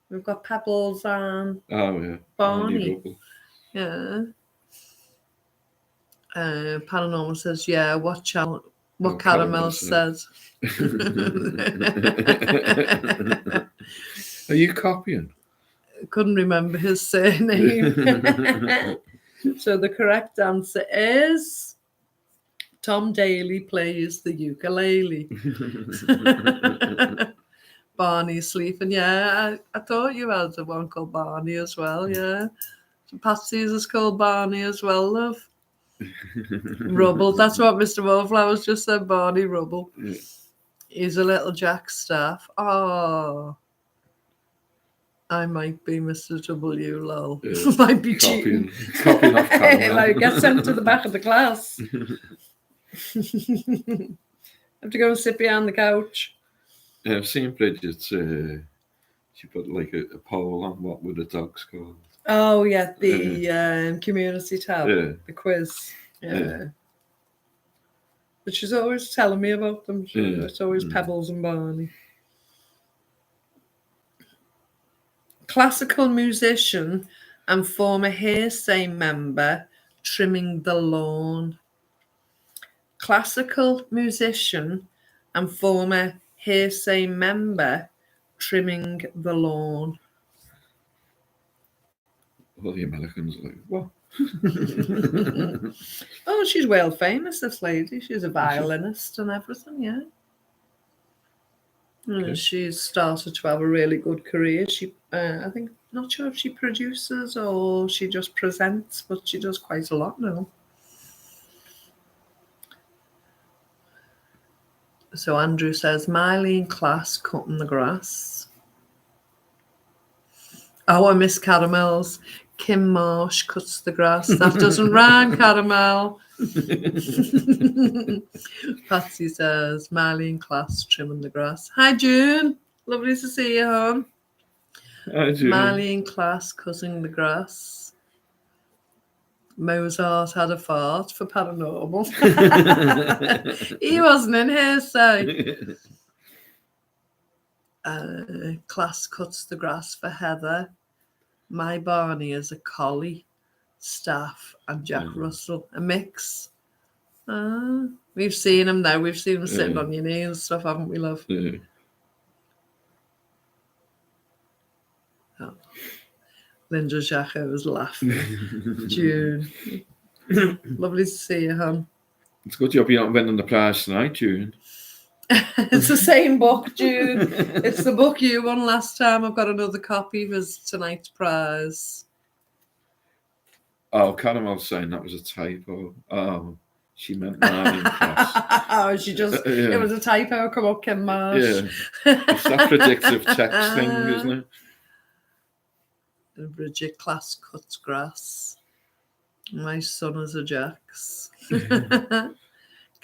We've got Pebbles and Oh, yeah. Barney. Rubble. Yeah. Paranormal says, yeah, what Caramel says. Are you copying? Couldn't remember his surname. So the correct answer is Tom Daly plays the ukulele. Barney's sleeping. Yeah, I thought you had the one called Barney as well. Yeah. Patsy's is called Barney as well, love. Rubble. That's what Mr. Wallflowers just said. Barney Rubble. Yeah. He's a little Jack Staff. Oh. I might be Mr. W, lol. Yeah. Might be cheating. Copying off Caramel. Like, get sent to the back of the class. Have to go and sit behind the couch. Yeah, I've seen Bridget, she put like a poll on what were the dogs called. Oh, yeah, the community tab, Yeah. the quiz. Yeah. Yeah. But she's always telling me about them. Yeah. It's always Pebbles and Barney. Classical musician and former Hearsay member trimming the lawn. Classical musician and former Hearsay member trimming the lawn. All the Americans are like, what? Oh, she's well famous, this lady. She's a violinist and everything, yeah. Okay. She's started to have a really good career. She, I think, not sure if she produces or she just presents, but she does quite a lot now. So Andrew says, Miley in class cutting the grass. Oh, I miss Caramels. Kim Marsh cuts the grass. That doesn't rhyme, Caramel. Patsy says, Miley in class trimming the grass. Hi, June. Lovely to see you, hon. Hi, June. Miley in class cutting the grass. Mozart had a fart for Paranormal. He wasn't in here, so. Class cuts the grass for Heather. My Barney is a collie, Staff, and Jack Russell. A mix. We've seen him now. We've seen him sitting on your knee and stuff, haven't we, love? Yeah. Oh. Linda Jacko was laughing. June. Lovely to see you, hon. It's good job you're not winning the prize tonight, June. It's the same book, June. It's the book you won last time. I've got another copy for tonight's prize. Oh, Caramel's saying that was a typo. Oh, she meant Marley in class. Oh, she just, it was a typo. Come up, Kim Marsh. Yeah. It's that predictive text thing, isn't it? Bridget class cuts grass. My son is a Jax.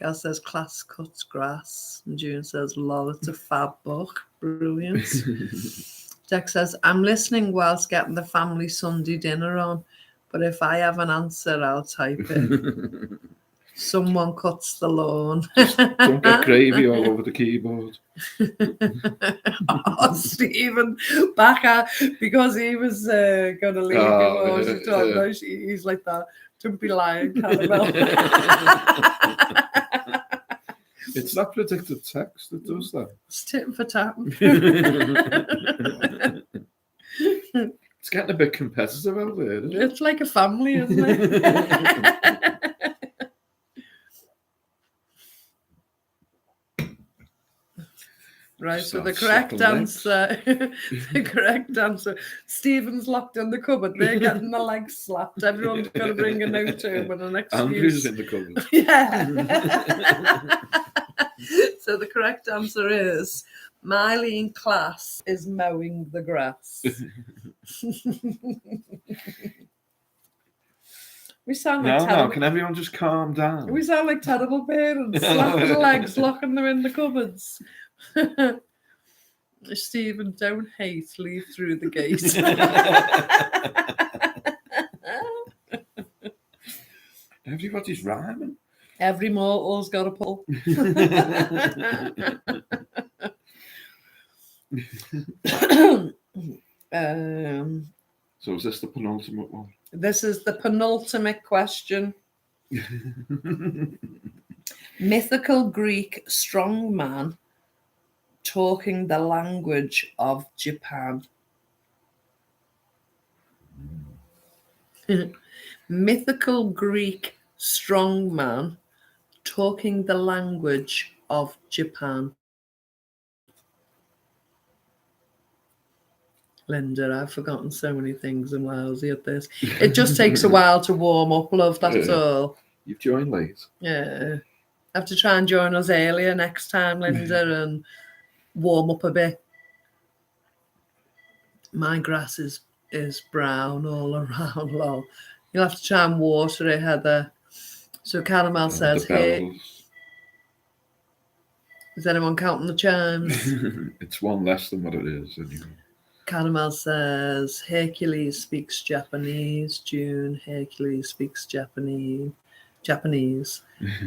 Gaz says class cuts grass. And June says lol, it's a fab book. Brilliant. Jack says, I'm listening whilst getting the family Sunday dinner on, but if I have an answer, I'll type it. Someone cuts the lawn. Don't get gravy all over the keyboard. Oh, Stephen, back at, because he was going to leave before she told no, he's like that. Don't be lying, Caramel. It's that predictive text that does that. It's tit for tat. It's getting a bit competitive out there, isn't it? It's like a family, isn't it? Right, so the correct answer, Stephen's locked in the cupboard. They're getting the legs slapped. Everyone's got to bring a note to him with an excuse. Andrew's in the cupboard. Yeah. So the correct answer is Miley in class is mowing the grass. We sound like No, can everyone just calm down? We sound like terrible parents, slapping the legs, locking them in the cupboards. Stephen, don't hate, leave through the gate. Everybody's rhyming. Every mortal's got a pull. So is this the penultimate one? This is the penultimate question. Mythical Greek strongman talking the language of Japan. Mythical Greek strongman talking the language of Japan. Linda, I've forgotten so many things in Wales at this. It just takes a while to warm up, love, that's all. You've joined late. Yeah. I have to try and join us earlier next time, Linda, and warm up a bit. My grass is brown all around, lol. You'll have to try and water it, Heather. So Caramel says, hey, is anyone counting the chimes? It's one less than what it is anyway. Caramel says, Hercules speaks Japanese. June, Hercules speaks Japanese.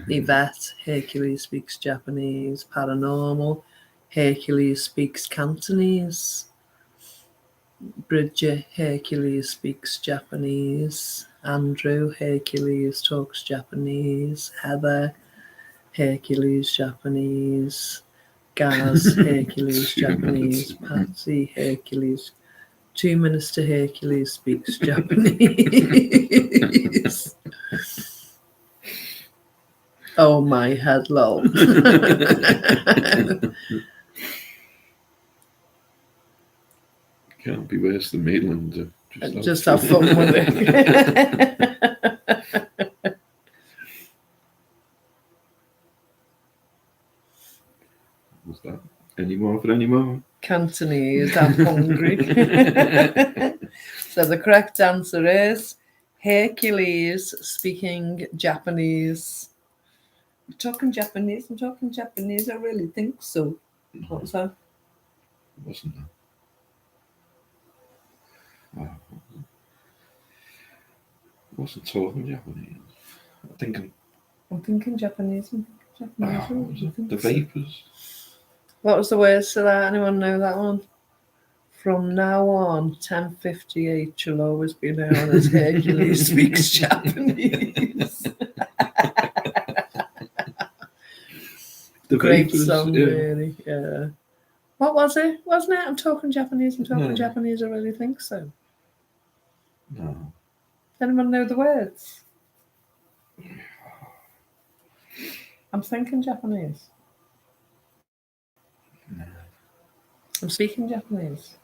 Yvette, Hercules speaks Japanese. Paranormal, Hercules speaks Cantonese. Bridget, Hercules speaks Japanese. Andrew, Hercules talks Japanese. Heather, Hercules Japanese. Gaz, Hercules Japanese. Patsy, Hercules. 2 minutes to Hercules speaks Japanese. Oh my head, lol. Can't be worse than me, Linda. Just have fun with it. What's that? Any more for any more? Cantonese, I'm hungry. So the correct answer is Hercules speaking Japanese. I'm talking Japanese, I really think so. What was that? Wasn't that? Wow. I wasn't talking Japanese. I'm thinking Japanese. The Vapors. What was the words to that? Anyone know that one? From now on, 10:58 shall always be known as Hercules speaks Japanese. The Great Vapors, song, yeah. really. Yeah. What was it? Wasn't it? I'm talking Japanese. Japanese. I really think so. No. Anyone know the words? I'm thinking Japanese. No. I'm speaking Japanese.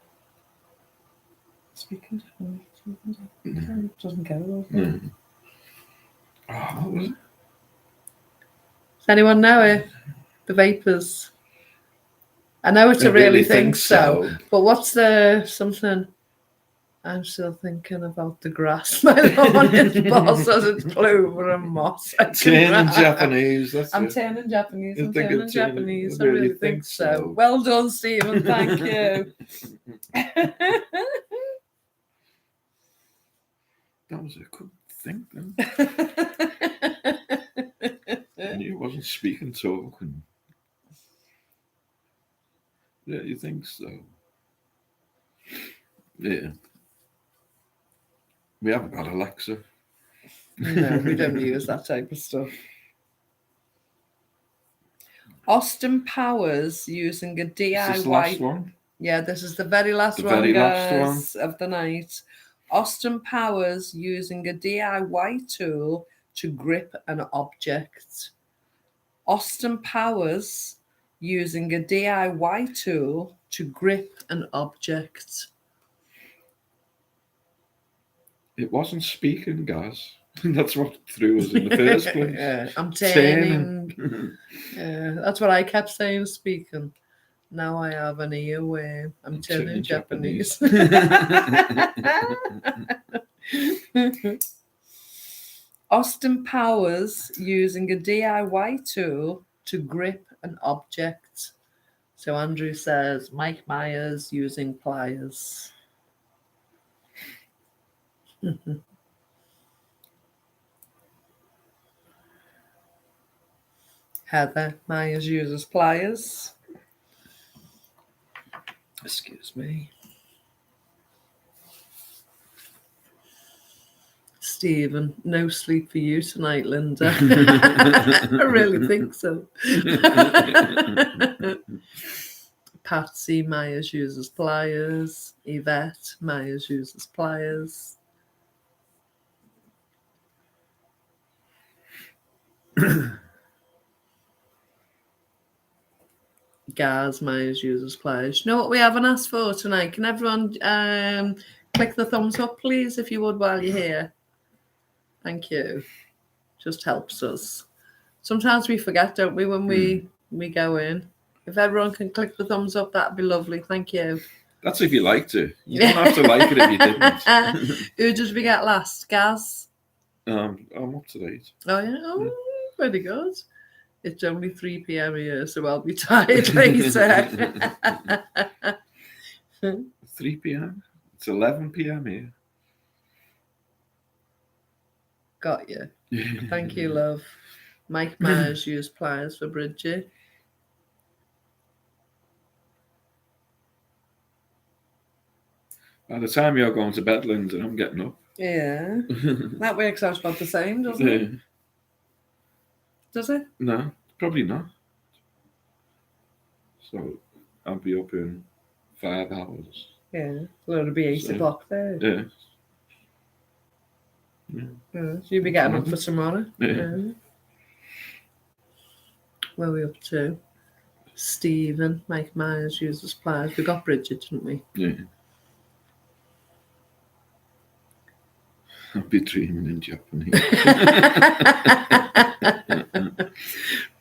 Speaking Japanese. No. Doesn't go well. No. Oh, what was it? Does anyone know it? The Vapors. I know it's a really think so. But what's the something? I'm still thinking about the grass. My lawn is boss as it's clover and moss. I can Turning write. Japanese. That's I'm it. turning Japanese. You I'm think turning of turning- Japanese. I I really really think think so. so. Well done, Stephen. Thank you. That was a good thing then. I knew it wasn't speaking talking. Yeah, you think so? Yeah. We haven't got Alexa. No, we don't use that type of stuff. Austin Powers using a Is this the DIY. last one? Yeah, this is the very last The one, very last guys, of the night. Austin Powers using a DIY tool to grip an object. Austin Powers using a DIY tool to grip an object. It wasn't speaking, guys. That's what threw us in the first place. Yeah, I'm turning. That's what I kept saying, speaking. Now I have an earworm. I'm turning Japanese. Austin Powers using a DIY tool to grip an object. So Andrew says Mike Myers using pliers. Heather Myers uses pliers. Excuse me. Stephen, no sleep for you tonight, Linda. I really think so. Patsy Myers uses pliers. Yvette Myers uses pliers. Gaz Myers uses pliers. You know what we haven't asked for tonight? Can everyone click the thumbs up, please, if you would, while you're here? Thank you. Just helps us. Sometimes we forget, don't we, when we go in. If everyone can click the thumbs up, that'd be lovely. Thank you. That's if you liked it. You don't have to like it if you didn't. Who did we get last? Gaz? I'm up to date. Oh, yeah? Oh, very good. It's only 3 p.m. here, so I'll be tired later. 3 p.m. It's 11 p.m. here. Got you. Thank you, love. Mike Myers used pliers for Bridget. By the time you're going to bed, Linda, I'm getting up. Yeah. That works out about the same, doesn't it? Does it? No, probably not. So I'll be up in 5 hours. Yeah. Well, it'll be 8 o'clock there. Yeah. So you'll be getting up for tomorrow. Yeah. Where are we up to? Stephen, Mike Myers uses pliers. We got Bridget, didn't we? Yeah. I'll be dreaming in Japanese.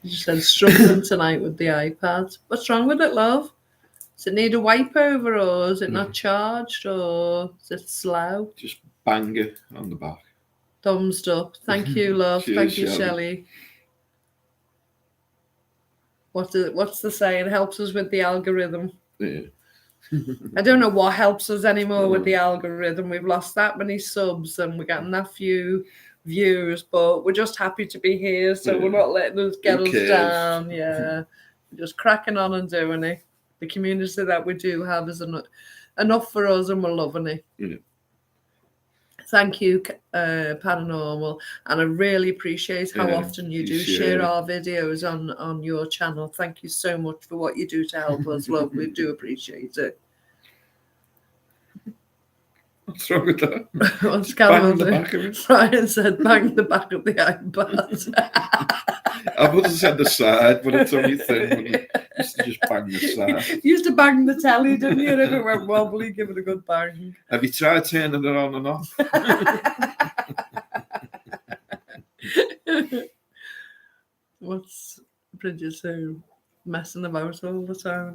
You said struggling tonight with the iPad. What's wrong with it, love? Does it need a wipe over, or is it not charged, or is it slow? Just bang it on the back. Thumbs up. Thank you, love. Cheers, Thank you, Shelley. Shelley. What's the saying? Helps us with the algorithm. Yeah. I don't know what helps us anymore with the algorithm. We've lost that many subs and we're getting that few views, but we're just happy to be here, so we're not letting us get Who us cares? down. Yeah, we're just cracking on and doing it. The community that we do have is enough for us, and we're loving it. Yeah. Thank you, Paranormal, and I really appreciate how often you do share our videos on your channel. Thank you so much for what you do to help us, love. We do appreciate it. What's wrong with that? What's Bang the back of it. Brian said, bang the back of the iPad. I would have said the side, but it's only thin. You used to just bang the side. You used to bang the telly, didn't you? And if it went wobbly, give it a good bang. Have you tried turning it on and off? What's Bridget so messing about all the time?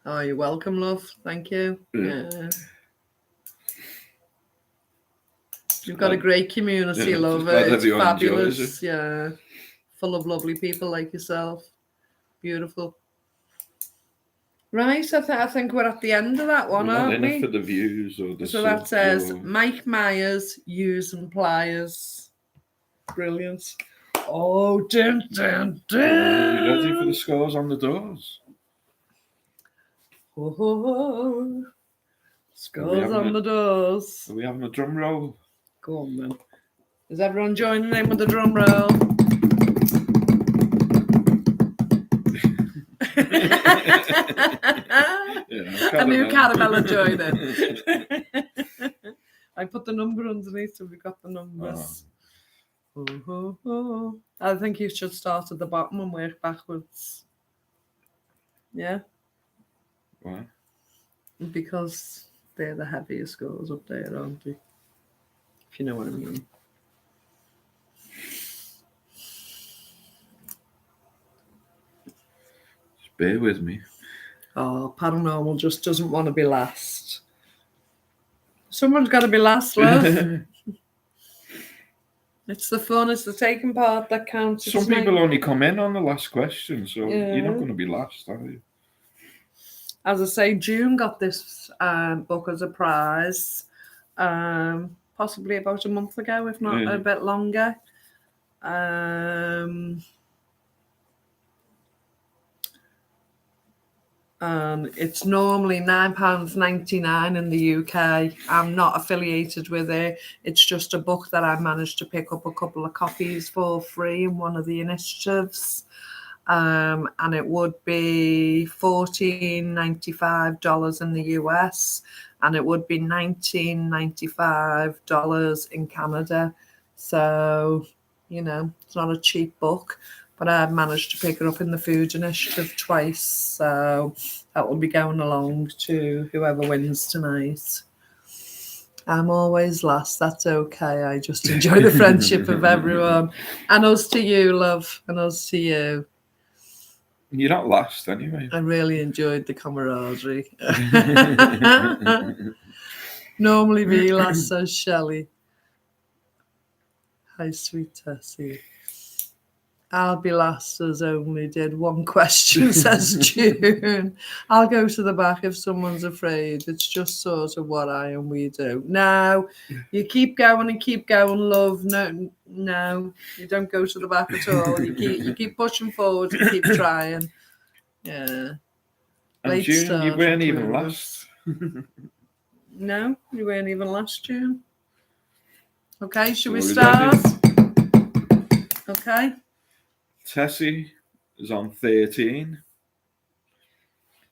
Oh, you're welcome, love. Thank you. Yeah. You've got a great community, Yeah, love. just glad It's everyone enjoys fabulous. Yeah. Full of lovely people like yourself. Beautiful. Right, I think we're at the end of that one, We're not aren't in it for we? the views or the So that subs says or... Mike Myers, Use and Pliers. Brilliant. Oh, dun, dun, Are you ready for dun. the scores on the doors? Oh, scores having on a- the doors. Are we having a drum roll? Go on then. Is everyone joining in with the drum roll? Yeah, I knew caramel. Caramel would join in. I put the number underneath so we got the numbers. Oh. I think you should start at the bottom and work backwards. Yeah, Why? because they're the heavier scores up there, aren't they? If you know what I mean. Just bear with me. Oh, Paranormal just doesn't want to be last. Someone's got to be last, love. It's the fun, it's the taking part that counts. Some people only come in on the last question, so Yeah. you're not going to be last, are you? As I say, June got this book as a prize, possibly about a month ago, if not a bit longer. It's normally £9.99 in the UK. I'm not affiliated with it. It's just a book that I managed to pick up a couple of copies for free in one of the initiatives. And it would be $14.95 in the US, and it would be $19.95 in Canada. So, it's not a cheap book, but I managed to pick it up in the Food Initiative twice. So that will be going along to whoever wins tonight. I'm always last. That's okay. I just enjoy the friendship of everyone. And us to you, love. And us to you. You're not last anyway. I really enjoyed the camaraderie. Normally be last, says Shelley. Hi, sweet Tessie. I'll be last as only did one question, says June. I'll go to the back if someone's afraid. It's just sort of what I and we do. No, you keep going and keep going, love. No, you don't go to the back at all. You keep pushing forward and keep trying. Yeah. And June, you weren't even last. No, you weren't even last, June. Okay, should we Are we start? ready? Okay. Tessie is on 13.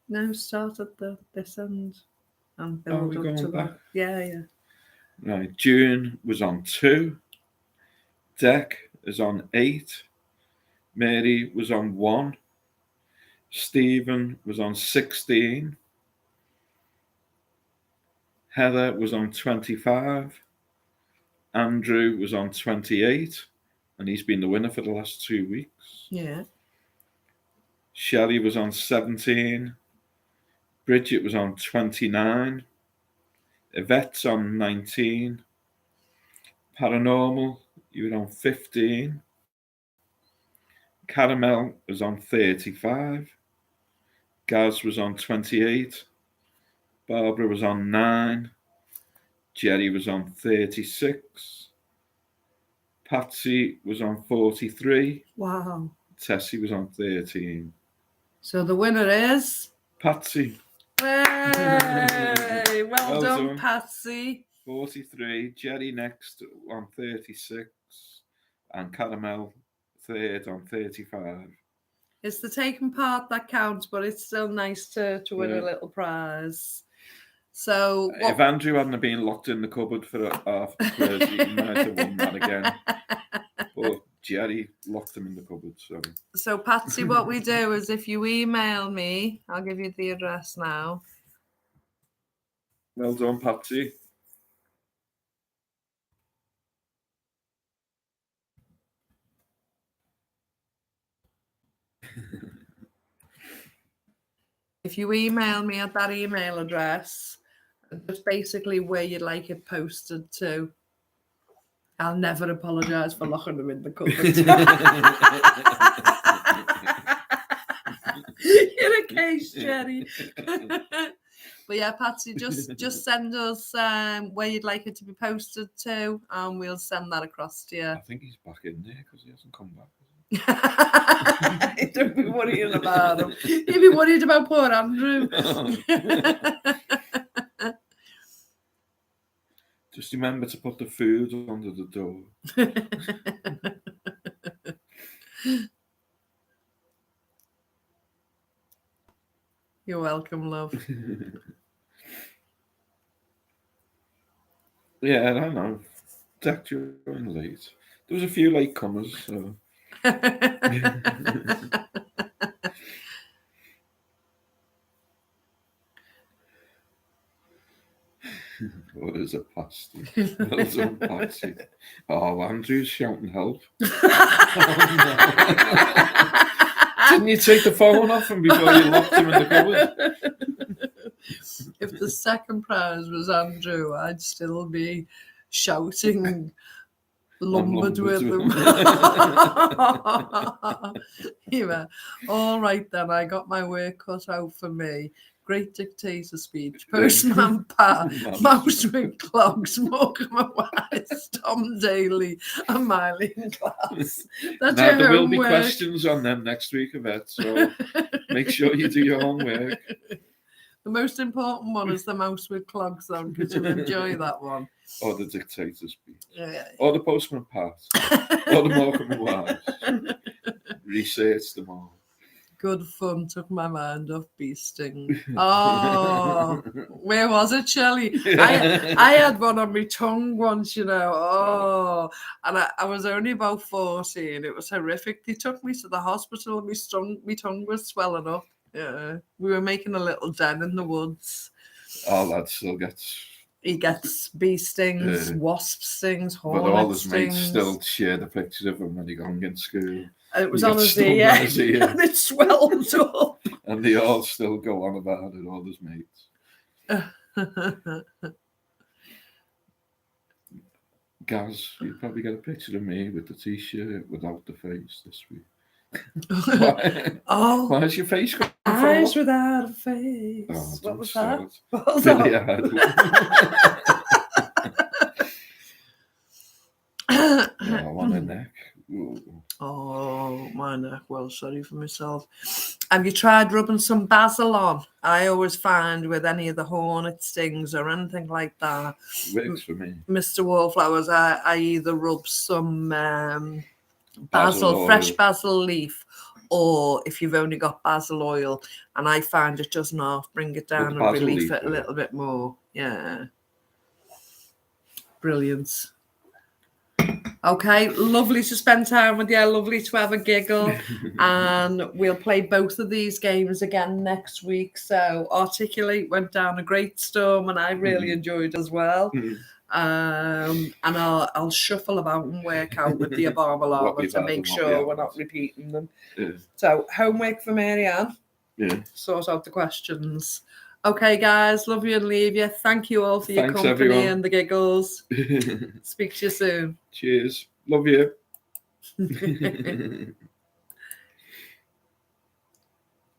No, start at this end and Oh, build we're up to going back. that. Yeah. Right, June was on 2. Deck is on 8. Mary was on 1. Stephen was on 16. Heather was on 25. Andrew was on 28. And he's been the winner for the last 2 weeks. Yeah. Shelley was on 17. Bridget was on 29. Yvette's on 19. Paranormal, you were on 15. Caramel was on 35. Gaz was on 28. Barbara was on 9. Jerry was on 36. Patsy was on 43. Wow. Tessie was on 13. So the winner is Patsy. Hey, well done, done. Patsy. 43. Jerry next on 36. And Caramel third on 35. It's the taking part that counts, but it's still nice to win a little prize. So if Andrew hadn't been locked in the cupboard for half the quiz, he might have won that again. But Jerry locked him in the cupboard. So Patsy, what we do is if you email me, I'll give you the address now. Well done, Patsy. If you email me at that email address, just basically where you'd like it posted to, I'll never apologise for locking them in the cupboard. You're a case, Jerry. But yeah, Patsy, just send us where you'd like it to be posted to, and we'll send that across to you. I think he's back in there because he hasn't come back. Don't be worrying about him. You'd be worried about poor Andrew. Just remember to put the food under the door. You're welcome, love. Yeah, I don't know. Jack joined late. There was a few late comers, so. What is a pasty? Well done, Patsy. Oh, Andrew's shouting help. Didn't you take the phone off him before you locked him in the cupboard? If the second prize was Andrew, I'd still be shouting, lumbered with him. Yeah. All right then, I got my work cut out for me. Great dictator speech. Postman Pat, Mouse with Clogs, Morecambe Wise, Tom Daly, and Miley in class. That's Now, your there will be homework. questions on them next week, Yvette, so make sure you do your homework. The most important one is the Mouse with Clogs, though, because you'll enjoy that one. Or the dictator speech. Yeah. Or the Postman Pat. Or the Morecambe Wise. Research them all. Good fun, took my mind off bee sting. Oh, where was it, Shelley? I had one on my tongue once, you know. Oh, and I was only about 14. It was horrific. They took me to the hospital and my tongue was swelling up. Yeah, we were making a little den in the woods. Oh, lad still gets. He gets bee stings, wasp stings, But all hornet his mates stings. still share the picture of him when he going in school. And it was He on got his stung ear, on his ear. and it swelled up. And they all still go on about it, all his mates. Gaz, you probably get a picture of me with the t-shirt without the face this week. Oh, Where's your face coming eyes from? without a face. Oh, What don't was start. that? What was Billy that? Idol. Oh, on her neck. Ooh. Oh, my neck. Well, sorry for myself. Have you tried rubbing some basil on? I always find with any of the hornet stings or anything like that, Works for me. Mr. Wallflowers, I either rub some Basil fresh oil. basil leaf, or if you've only got basil oil, and I find it doesn't half bring it down and basil relief leaf it a oil. little bit more. Yeah. Brilliant. Okay, lovely to spend time with you, lovely to have a giggle, and we'll play both of these games again next week. So Articulate went down a great storm, and I really enjoyed as well. And I'll shuffle about and work out with the Obama What Lava we've to had make and what we sure we're haven't. not repeating them. Yeah. So homework for Marianne, Yeah. sort out the questions. Okay, guys, love you and leave you. Thank you all for your Thanks, company everyone. and the giggles. Speak to you soon. Cheers. Love you.